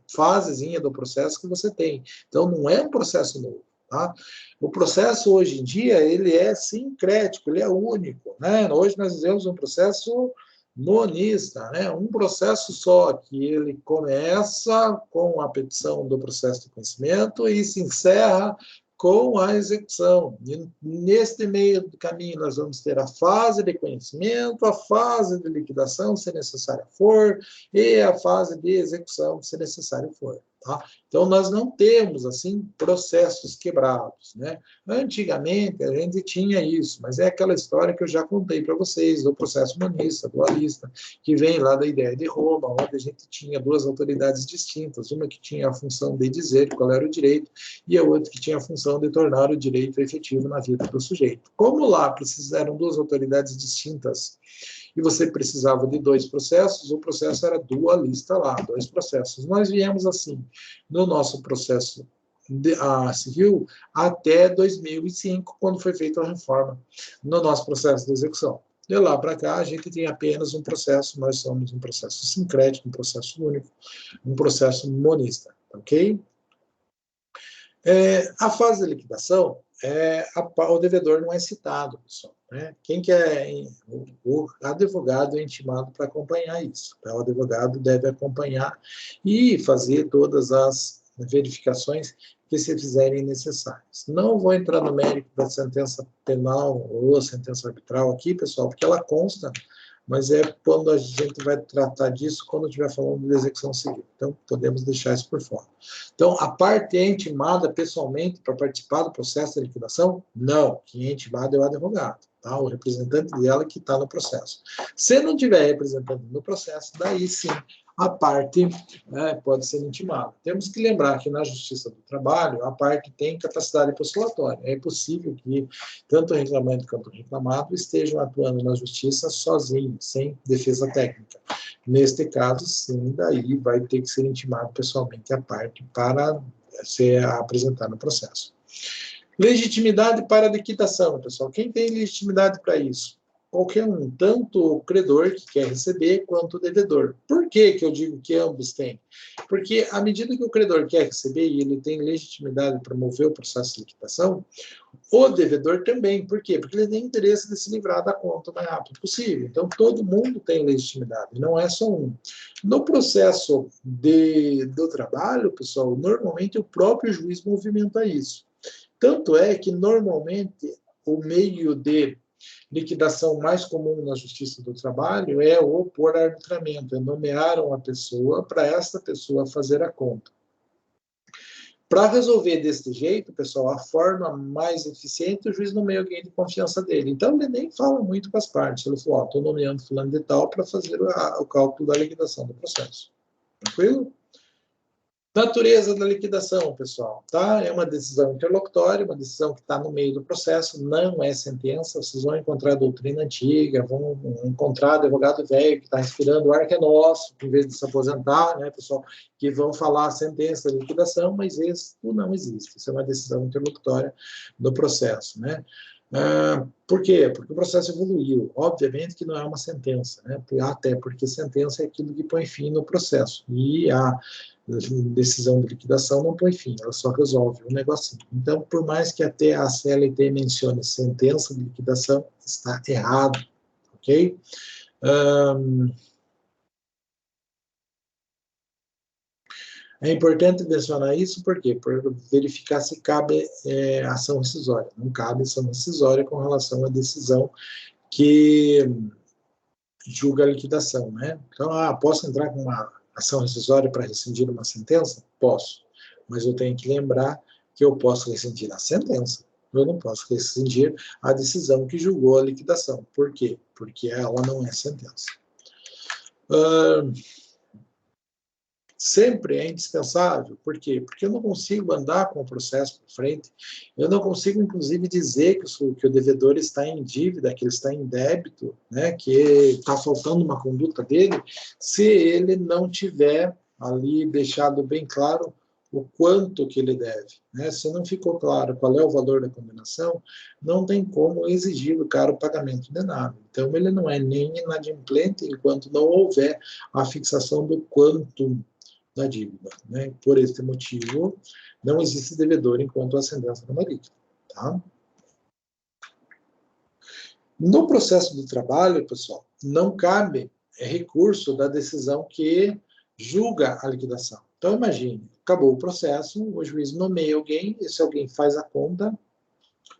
fasezinha do processo que você tem. Então, não é um processo novo. Tá? O processo, hoje em dia, ele é sincrético, ele é único. Né? Hoje nós vivemos um processo monista, né? Um processo só, que ele começa com a petição do processo de conhecimento e se encerra com a execução. E neste meio do caminho, nós vamos ter a fase de conhecimento, a fase de liquidação, se necessária for, e a fase de execução, se necessário for. Tá? Então, nós não temos, assim, processos quebrados, né? Antigamente, a gente tinha isso, mas é aquela história que eu já contei para vocês, do processo humanista, dualista, que vem lá da ideia de Roma, onde a gente tinha duas autoridades distintas, uma que tinha a função de dizer qual era o direito, e a outra que tinha a função de tornar o direito efetivo na vida do sujeito. Como lá precisaram duas autoridades distintas, e você precisava de dois processos, o processo era dualista lá, dois processos. Nós viemos assim, no nosso processo civil, até 2005, quando foi feita a reforma no nosso processo de execução. De lá para cá, a gente tem apenas um processo, nós somos um processo sincrético, um processo único, um processo monista, ok? A fase de liquidação, o devedor não é citado, pessoal. Né? Quem que o advogado é intimado para acompanhar isso. Tá? O advogado deve acompanhar e fazer todas as verificações que se fizerem necessárias. Não vou entrar no mérito da sentença penal ou sentença arbitral aqui, pessoal, porque ela consta, mas é quando a gente vai tratar disso, quando estiver falando de execução civil. Então, podemos deixar isso por fora. Então, a parte é intimada pessoalmente para participar do processo de liquidação? Não. Quem é intimado é o advogado, tá? O representante dela que está no processo. Se não tiver representante no processo, daí sim, a parte pode ser intimada. Temos que lembrar que na Justiça do Trabalho, a parte tem capacidade postulatória. É possível que tanto o reclamante quanto o reclamado estejam atuando na Justiça sozinhos, sem defesa técnica. Neste caso, sim, daí vai ter que ser intimado pessoalmente a parte para ser apresentada no processo. Legitimidade para liquidação, pessoal. Quem tem legitimidade para isso? Qualquer um, tanto o credor que quer receber, quanto o devedor. Por que que eu digo que ambos têm? Porque à medida que o credor quer receber e ele tem legitimidade para mover o processo de liquidação, o devedor também. Por quê? Porque ele tem interesse de se livrar da conta o mais rápido possível. Então, todo mundo tem legitimidade, não é só um. No processo do trabalho, pessoal, normalmente o próprio juiz movimenta isso. Tanto é que, normalmente, o meio de liquidação mais comum na Justiça do Trabalho é o por arbitramento, é nomear uma pessoa para esta pessoa fazer a conta. Para resolver desse jeito, pessoal, a forma mais eficiente, o juiz nomeia alguém de confiança dele. Então, ele nem fala muito com as partes. Ele falou, estou nomeando fulano de tal para fazer o cálculo da liquidação do processo. Tranquilo? Natureza da liquidação, pessoal, tá? É uma decisão interlocutória, uma decisão que está no meio do processo, não é sentença. Vocês vão encontrar doutrina antiga, vão encontrar advogado velho que está inspirando o ar que é nosso, em vez de se aposentar, né, pessoal, que vão falar a sentença de liquidação, mas isso não existe. Isso é uma decisão interlocutória do processo, né? Por quê? Porque o processo evoluiu. Obviamente que não é uma sentença, né? Até porque sentença é aquilo que põe fim no processo. E a decisão de liquidação não põe fim, ela só resolve um negocinho. Então, por mais que até a CLT mencione sentença de liquidação, está errado, ok? É importante mencionar isso, por quê? Para verificar se cabe ação rescisória. Não cabe ação rescisória com relação à decisão que julga a liquidação, né? Então, posso entrar com uma ação rescisória para rescindir uma sentença? Posso, mas eu tenho que lembrar que eu posso rescindir a sentença, eu não posso rescindir a decisão que julgou a liquidação. Por quê? Porque ela não é sentença. Sempre é indispensável. Por quê? Porque eu não consigo andar com o processo para frente, eu não consigo, inclusive, dizer que o devedor está em dívida, que ele está em débito, né, que está faltando uma conduta dele, se ele não tiver ali deixado bem claro o quanto que ele deve. Né? Se não ficou claro qual é o valor da condenação, não tem como exigir do cara o pagamento de nada. Então, ele não é nem inadimplente enquanto não houver a fixação do quanto da dívida. Né? Por esse motivo, não existe devedor enquanto a sentença não é líquida. Tá? No processo do trabalho, pessoal, não cabe recurso da decisão que julga a liquidação. Então, imagine, acabou o processo, o juiz nomeia alguém, esse alguém faz a conta,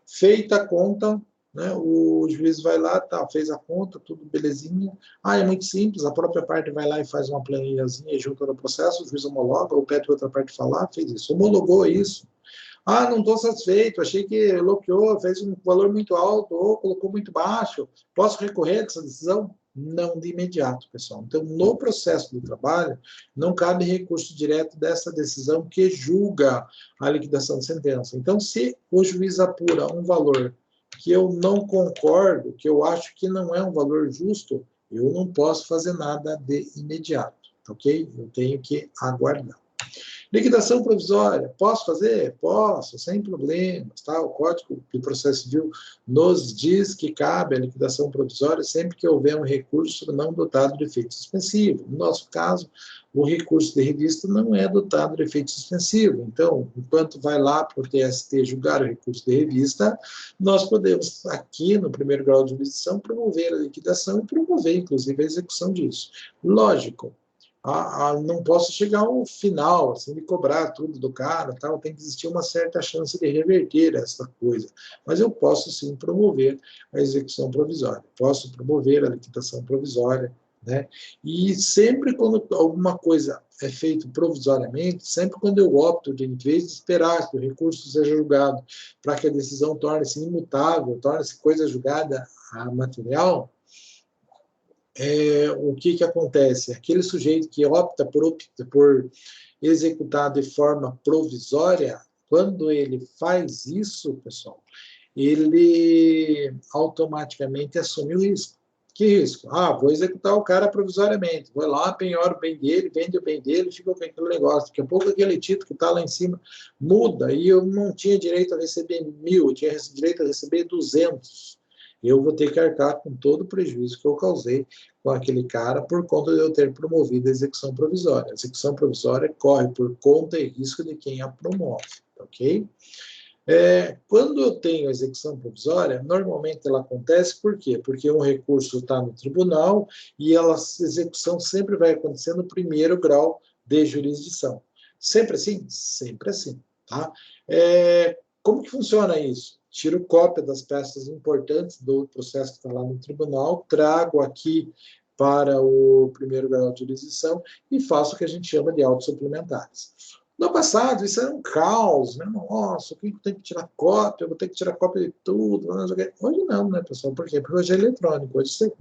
feita a conta, né, o juiz vai lá, tá, fez a conta, tudo belezinha. Ah, é muito simples, a própria parte vai lá e faz uma planilhazinha e junta no processo, o juiz homologa, ou pede outra parte falar, fez isso, homologou isso. Ah, não estou satisfeito, achei que bloqueou, fez um valor muito alto ou colocou muito baixo. Posso recorrer dessa decisão? Não de imediato, pessoal. Então, no processo do trabalho, não cabe recurso direto dessa decisão que julga a liquidação de sentença. Então, se o juiz apura um valor que eu não concordo, que eu acho que não é um valor justo, eu não posso fazer nada de imediato, ok? Eu tenho que aguardar. Liquidação provisória, posso fazer? Posso, sem problemas. Tá? O Código de Processo Civil nos diz que cabe a liquidação provisória sempre que houver um recurso não dotado de efeito suspensivo. No nosso caso, o recurso de revista não é dotado de efeito suspensivo. Então, enquanto vai lá para o TST julgar o recurso de revista, nós podemos, aqui no primeiro grau de jurisdição, promover a liquidação e promover, inclusive, a execução disso. Lógico, não posso chegar ao final, assim, de cobrar tudo do cara, tal, tem que existir uma certa chance de reverter essa coisa. Mas eu posso, sim, promover a execução provisória, posso promover a liquidação provisória, né? E sempre quando alguma coisa é feita provisoriamente, sempre quando eu opto de, em vez de esperar que o recurso seja julgado para que a decisão torne-se imutável, torne-se coisa julgada a material, o que acontece? Aquele sujeito que opta por executar de forma provisória, quando ele faz isso, pessoal, ele automaticamente assume o risco. Que risco? Ah, vou executar o cara provisoriamente, vou lá, penhora o bem dele, vende o bem dele, fica com aquele negócio. Daqui a pouco aquele título que está lá em cima muda e eu não tinha direito a receber 1.000, eu tinha direito a receber 200. Eu vou ter que arcar com todo o prejuízo que eu causei com aquele cara por conta de eu ter promovido a execução provisória. A execução provisória corre por conta e risco de quem a promove, ok? Quando eu tenho a execução provisória, normalmente ela acontece por quê? Porque um recurso está no tribunal e a execução sempre vai acontecer no primeiro grau de jurisdição. Sempre assim? Sempre assim. Tá? Como que funciona isso? Tiro cópia das peças importantes do processo que está lá no tribunal, trago aqui para o primeiro grau de jurisdição e faço o que a gente chama de autos suplementares. No passado, isso era um caos, né? Nossa, eu tenho que tirar cópia, eu vou ter que tirar cópia de tudo. Hoje não, né, pessoal? Por quê? Porque hoje é eletrônico. Hoje você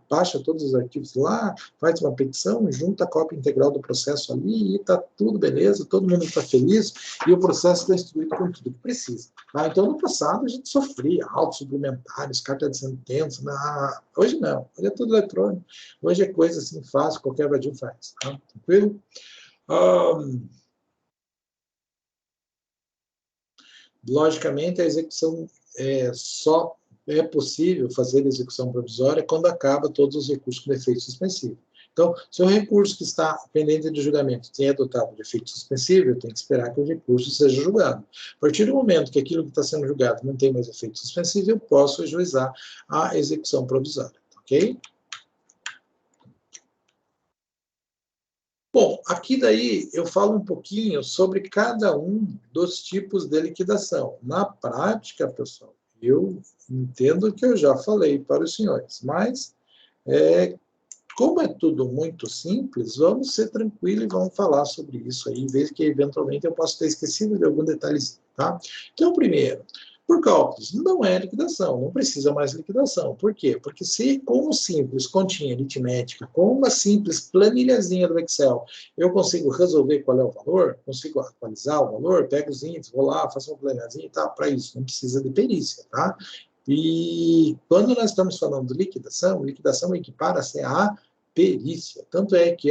baixa todos os arquivos lá, faz uma petição, junta a cópia integral do processo ali e está tudo beleza, todo mundo está feliz e o processo está instruído com tudo que precisa. Tá? Então, no passado, a gente sofria autos suplementares, carta de sentença. Hoje não. Hoje é tudo eletrônico. Hoje é coisa assim fácil, qualquer vadio faz. Tá? Tranquilo? Logicamente, a execução só é possível fazer a execução provisória quando acaba todos os recursos com efeito suspensivo. Então, se o recurso que está pendente de julgamento tem adotado de efeito suspensivo, eu tenho que esperar que o recurso seja julgado. A partir do momento que aquilo que está sendo julgado não tem mais efeito suspensivo, eu posso ajuizar a execução provisória, ok? Bom, aqui daí eu falo um pouquinho sobre cada um dos tipos de liquidação. Na prática, pessoal, eu entendo que eu já falei para os senhores, mas como é tudo muito simples, vamos ser tranquilos e vamos falar sobre isso aí, em vez que eventualmente eu possa ter esquecido de algum detalhe, tá? Então, primeiro, por cálculos, não é liquidação, não precisa mais liquidação. Por quê? Porque se com um simples continha aritmética, com uma simples planilhazinha do Excel, eu consigo resolver qual é o valor, consigo atualizar o valor, pego os índices, vou lá, faço uma planilhazinha e tal, para isso, não precisa de perícia, tá? E quando nós estamos falando de liquidação equipara-se à perícia. Tanto é que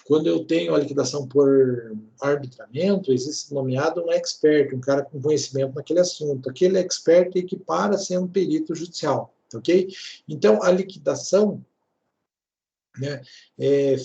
quando eu tenho a liquidação por arbitramento, existe nomeado um expert, um cara com conhecimento naquele assunto. Aquele expert equipara-se a um perito judicial, ok? Então, a liquidação, né,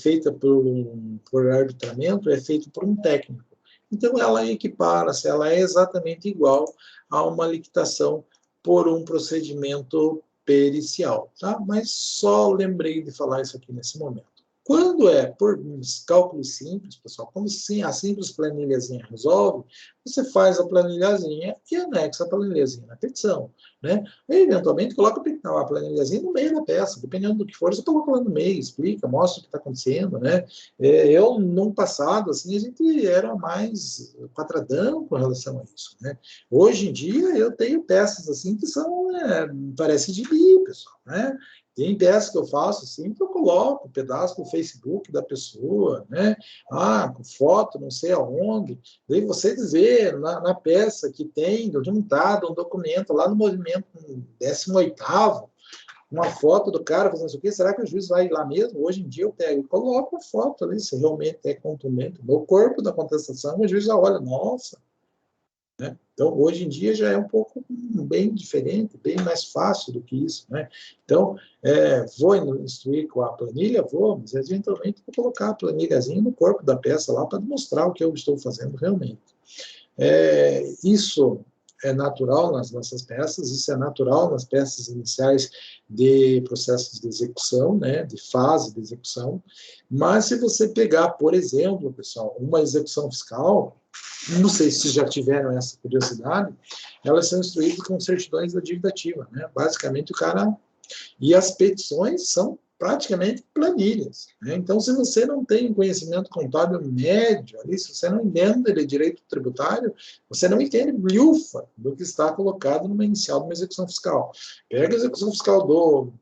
feita por arbitramento é feita por um técnico. Então, ela equipara-se, ela é exatamente igual a uma liquidação por um procedimento pericial, tá? Mas só lembrei de falar isso aqui nesse momento. Quando é por uns cálculos simples, pessoal, quando sim, a simples planilhazinha resolve, você faz a planilhazinha e anexa a planilhazinha na petição, né? E, eventualmente, coloca a planilhazinha no meio da peça, dependendo do que for, você coloca lá no meio, explica, mostra o que está acontecendo, né? Eu, num passado, assim, a gente era mais quadradão com relação a isso, né? Hoje em dia, eu tenho peças, assim, que são, parece de bi, pessoal, né? Tem peças que eu faço assim, que eu coloco um pedaço do Facebook da pessoa, né? Com foto, não sei aonde. Daí você vê na peça que tem juntado um documento lá no movimento 18º, uma foto do cara fazendo isso aqui, será que o juiz vai lá mesmo? Hoje em dia eu pego e coloco a foto ali, se realmente é contundente. No corpo da contestação, o juiz já olha, nossa, né? Então, hoje em dia já é um pouco bem diferente, bem mais fácil do que isso, né? Então, vou instruir com a planilha? Vou, mas eventualmente vou colocar a planilhazinha no corpo da peça lá para demonstrar o que eu estou fazendo realmente. Isso é natural nas nossas peças, isso é natural nas peças iniciais de processos de execução, né, de fase de execução, mas se você pegar, por exemplo, pessoal, uma execução fiscal, não sei se já tiveram essa curiosidade, elas são instruídas com certidões da dívida ativa, né? Basicamente o cara... E as petições são praticamente planilhas, né? Então, se você não tem um conhecimento contábil médio ali, se você não entende de direito tributário, você não entende bilhufa do que está colocado numa inicial de uma execução fiscal. Pega a execução fiscal do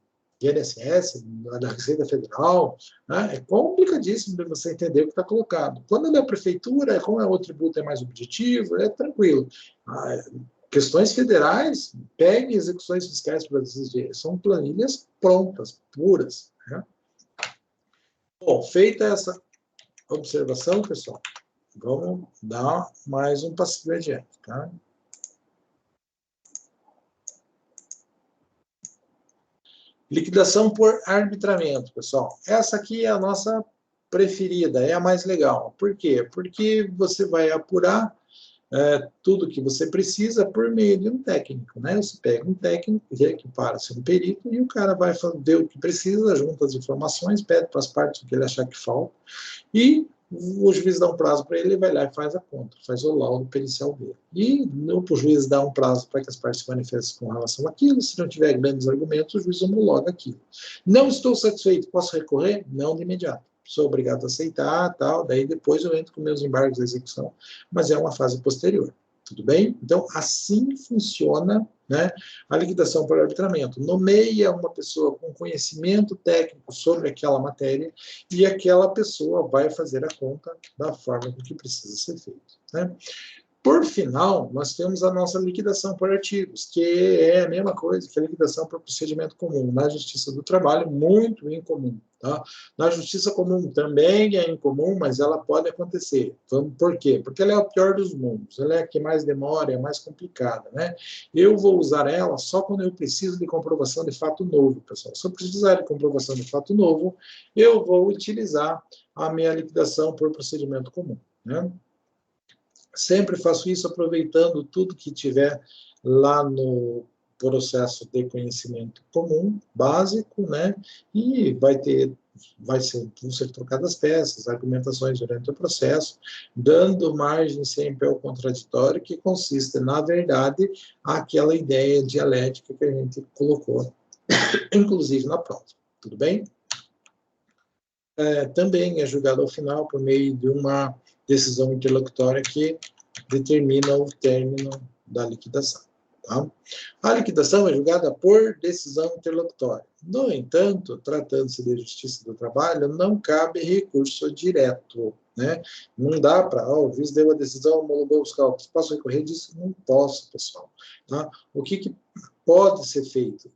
INSS, da Receita Federal, né? É complicadíssimo de você entender o que está colocado. Quando é da prefeitura, como o tributo é mais objetivo, é tranquilo. Questões federais, pegue execuções fiscais para decidir. São planilhas prontas, puras, né? Bom, feita essa observação, pessoal, vamos dar mais um passinho adiante, tá? Liquidação por arbitramento, pessoal. Essa aqui é a nossa preferida, é a mais legal. Por quê? Porque você vai apurar tudo que você precisa por meio de um técnico, né? Você pega um técnico, equipara-se um perito e o cara vai ver o que precisa, junta as informações, pede para as partes o que ele achar que falta e o juiz dá um prazo para ele, ele vai lá e faz a conta, faz o laudo pericial dele. E o juiz dá um prazo para que as partes se manifestem com relação àquilo, se não tiver grandes argumentos, o juiz homologa aquilo. Não estou satisfeito, posso recorrer? Não de imediato. Sou obrigado a aceitar, tal, daí depois eu entro com meus embargos de execução, mas é uma fase posterior. Tudo bem? Então, assim funciona, né, a liquidação por arbitramento. Nomeia uma pessoa com conhecimento técnico sobre aquela matéria e aquela pessoa vai fazer a conta da forma que precisa ser feito, né? Por final, nós temos a nossa liquidação por artigos, que é a mesma coisa que a liquidação por procedimento comum. Na Justiça do Trabalho, muito incomum. Tá? Na Justiça Comum também é incomum, mas ela pode acontecer. Então, por quê? Porque ela é o pior dos mundos. Ela é a que mais demora, é a mais complicada, né? Eu vou usar ela só quando eu preciso de comprovação de fato novo, pessoal. Se eu precisar de comprovação de fato novo, eu vou utilizar a minha liquidação por procedimento comum, né? Sempre faço isso aproveitando tudo que tiver lá no processo de conhecimento comum, básico, né? E vão ser trocadas peças, argumentações durante o processo, dando margem sempre ao contraditório, que consiste, na verdade, aquela ideia dialética que a gente colocou, inclusive na prova. Tudo bem? Também é julgado ao final por meio de uma decisão interlocutória que determina o término da liquidação. Tá? A liquidação é julgada por decisão interlocutória. No entanto, tratando-se de justiça do trabalho, não cabe recurso direto, né? Não dá para, o juiz deu a decisão, homologou os cálculos, posso recorrer disso? Não posso, pessoal. Tá? O que pode ser feito?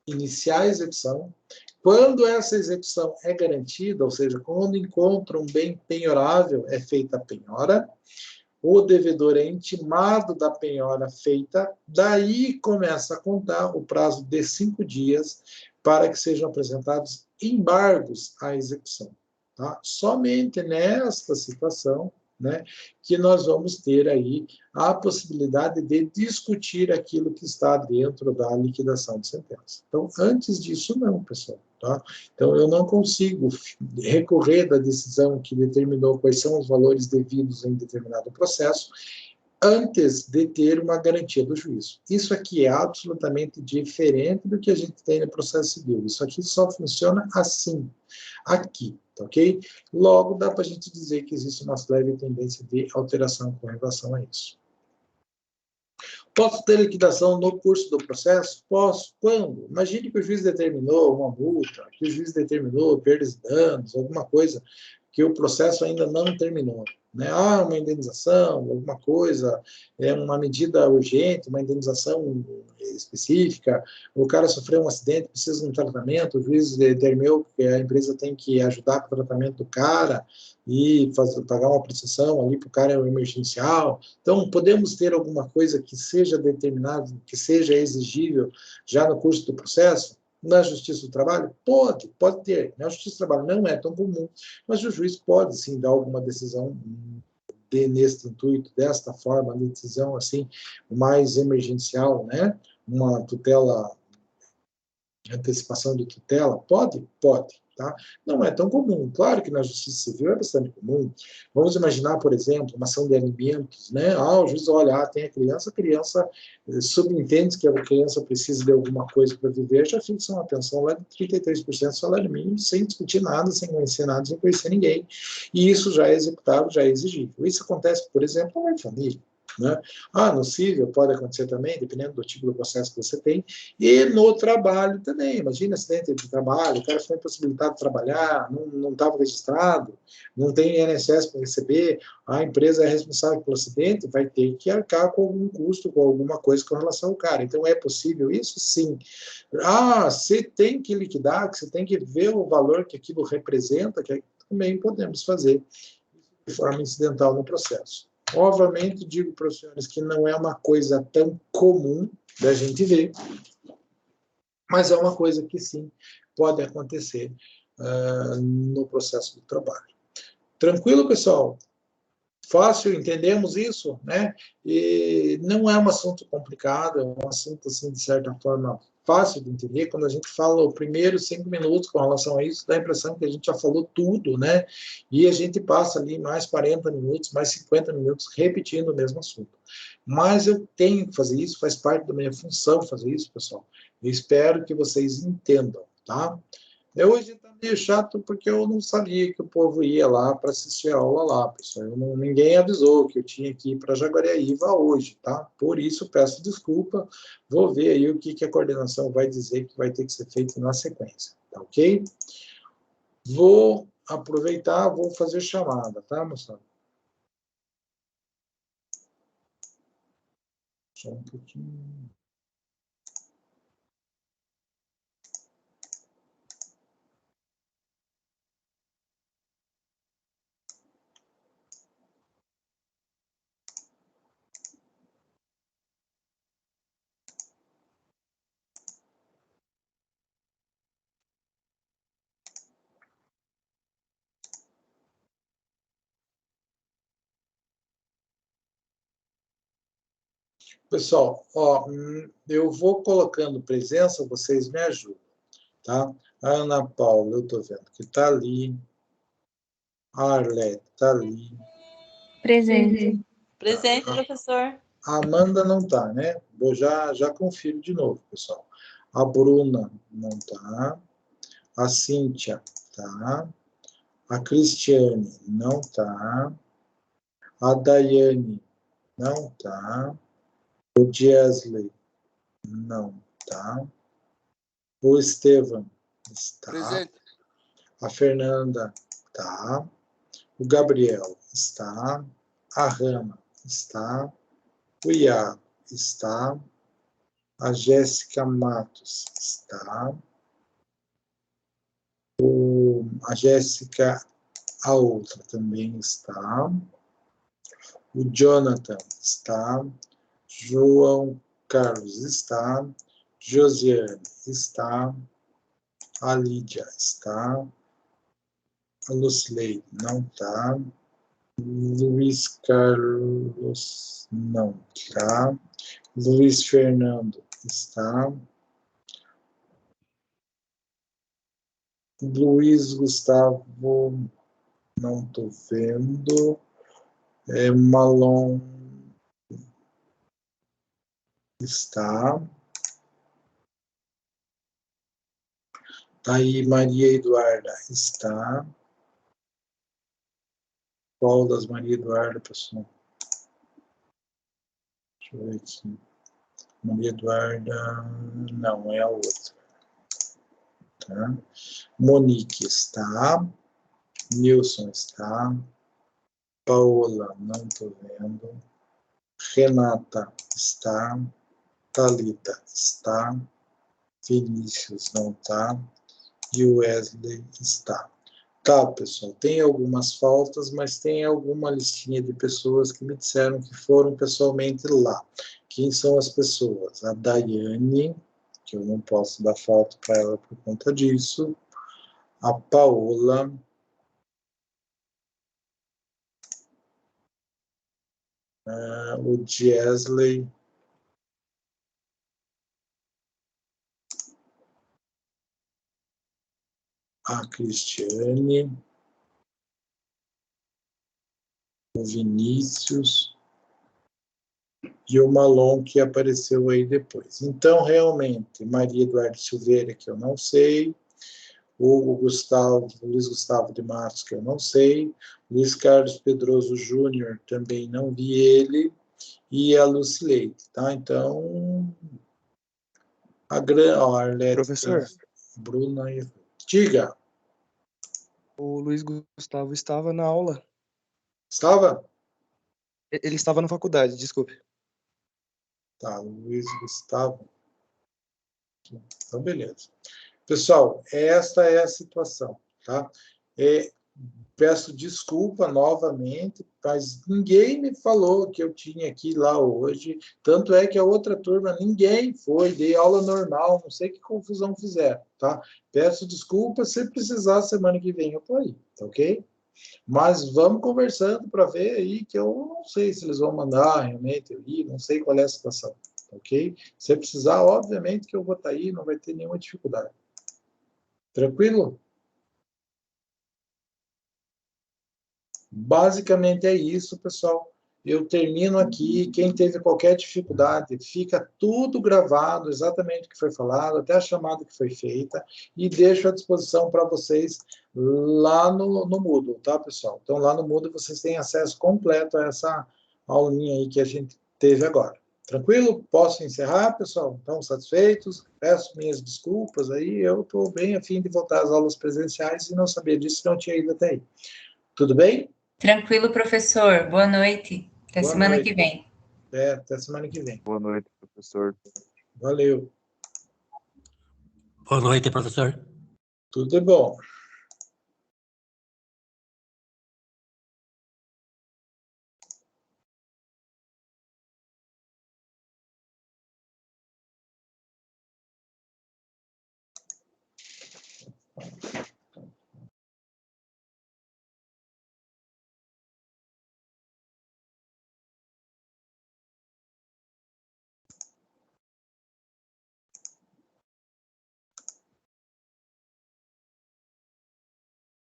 Iniciar a execução. Quando essa execução é garantida, ou seja, quando encontra um bem penhorável, é feita a penhora, o devedor é intimado da penhora feita, daí começa a contar o prazo de 5 dias para que sejam apresentados embargos à execução. Tá? Somente nesta situação, né, que nós vamos ter aí a possibilidade de discutir aquilo que está dentro da liquidação de sentença. Então, antes disso, não, pessoal. Tá? Então, eu não consigo recorrer da decisão que determinou quais são os valores devidos em determinado processo antes de ter uma garantia do juízo. Isso aqui é absolutamente diferente do que a gente tem no processo civil. Isso aqui só funciona assim, aqui, tá ok? Logo, dá para a gente dizer que existe uma leve tendência de alteração com relação a isso. Posso ter liquidação no curso do processo? Posso. Quando? Imagine que o juiz determinou uma multa, que o juiz determinou perdas e danos, alguma coisa que o processo ainda não terminou. Né? Ah, uma indenização, alguma coisa, uma medida urgente, uma indenização específica, o cara sofreu um acidente, precisa de um tratamento, o juiz determinou que a empresa tem que ajudar com o tratamento do cara e pagar uma prestação ali para o cara emergencial. Então, podemos ter alguma coisa que seja determinada, que seja exigível já no curso do processo? Na Justiça do Trabalho? Pode ter. Na Justiça do Trabalho não é tão comum, mas o juiz pode, sim, dar alguma decisão neste intuito, desta forma, decisão assim, mais emergencial, né? Uma tutela, antecipação de tutela? Pode? Pode. Tá? Não é tão comum. Claro que na justiça civil é bastante comum. Vamos imaginar, por exemplo, uma ação de alimentos, né? O juiz olha, tem a criança subentende que a criança precisa de alguma coisa para viver, já fixa uma pensão lá de 33% do salário mínimo, sem discutir nada, sem conhecer nada, sem conhecer ninguém. E isso já é executável, já é exigível. Isso acontece, por exemplo, na família. Né? No civil pode acontecer também, dependendo do tipo do processo que você tem, e no trabalho também. Imagina acidente de trabalho, o cara foi impossibilitado de trabalhar, não estava registrado, não tem INSS para receber, a empresa é responsável pelo acidente, vai ter que arcar com algum custo, com alguma coisa com relação ao cara. Então, é possível isso? Sim. Você tem que liquidar, você tem que ver o valor que aquilo representa, que também podemos fazer de forma incidental no processo. Obviamente, digo para os senhores que não é uma coisa tão comum da gente ver, mas é uma coisa que sim pode acontecer no processo do trabalho. Tranquilo, pessoal? Fácil, entendemos isso, né? E não é um assunto complicado, é um assunto, assim, de certa forma, fácil de entender. Quando a gente fala os primeiros 5 minutos com relação a isso, dá a impressão que a gente já falou tudo, né? E a gente passa ali mais 40 minutos, mais 50 minutos repetindo o mesmo assunto. Mas eu tenho que fazer isso, faz parte da minha função fazer isso, pessoal. Eu espero que vocês entendam, tá? Hoje está meio chato porque eu não sabia que o povo ia lá para assistir a aula lá, pessoal. Ninguém avisou que eu tinha que ir para Jaguariaíva hoje, tá? Por isso, peço desculpa. Vou ver aí o que a coordenação vai dizer que vai ter que ser feito na sequência, tá ok? Vou aproveitar, vou fazer chamada, tá, moçada? Só um pouquinho. Pessoal, eu vou colocando presença, vocês me ajudam, tá? A Ana Paula, eu estou vendo que está ali. A Arlete está ali. Presente. Presente, professor. A Amanda não está, né? Vou já confiro de novo, pessoal. A Bruna não está. A Cíntia está. A Cristiane não está. A Daiane não está. O Jesley não está. O Estevam está. Presente. A Fernanda está. O Gabriel está. A Rana está. O Iago está. A Jéssica Matos está. A Jéssica, a outra, também está. O Jonathan está. João Carlos está. Josiane está. A Lídia está. A Lucileide não está. Luiz Carlos não está. Luiz Fernando está. Luiz Gustavo, não estou vendo. Malon está. Aí Maria Eduarda está. Qual das Maria Eduarda, pessoal? Deixa eu ver aqui. Maria Eduarda, não, é a outra. Tá? Monique está. Nilson está. Paola, não estou vendo. Renata está. Thalita está. Vinícius não está. E o Wesley está. Tá, pessoal, tem algumas faltas, mas tem alguma listinha de pessoas que me disseram que foram pessoalmente lá. Quem são as pessoas? A Daiane, que eu não posso dar falta para ela por conta disso. A Paola. O Jesley. A Cristiane. O Vinícius. E o Malon, que apareceu aí depois. Então, realmente, Maria Eduardo Silveira, que eu não sei. O Luiz Gustavo de Matos, que eu não sei. Luiz Carlos Pedroso Júnior, também não vi ele. E a Lucileide, tá? Então, a Arlete, Professor, Bruna e... Diga. o Luiz Gustavo estava na aula. Estava? Ele estava na faculdade, desculpe. Tá, Luiz Gustavo. Então, beleza. Pessoal, esta é a situação, tá? Peço desculpa novamente, mas ninguém me falou que eu tinha que ir lá hoje. Tanto é que a outra turma, ninguém foi, dei aula normal, não sei que confusão fizeram, tá? Peço desculpa, se precisar, semana que vem eu tô aí, tá ok? Mas vamos conversando para ver aí, que eu não sei se eles vão mandar realmente eu ir, não sei qual é a situação, tá ok? Se precisar, obviamente que eu vou estar aí, não vai ter nenhuma dificuldade. Tranquilo? Basicamente é isso, pessoal. Eu termino aqui. Quem teve qualquer dificuldade, fica tudo gravado, exatamente o que foi falado, até a chamada que foi feita, e deixo à disposição para vocês lá no Moodle, tá, pessoal? Então, lá no Moodle vocês têm acesso completo a essa aulinha aí que a gente teve agora. Tranquilo? Posso encerrar, pessoal? Estão satisfeitos? Peço minhas desculpas aí. Eu estou bem a fim de voltar às aulas presenciais e não sabia disso, não tinha ido até aí. Tudo bem? Tranquilo, professor. Boa noite. Até Boa semana noite. que vem. Até semana que vem. Boa noite, professor. Valeu. Boa noite, professor. Tudo de bom.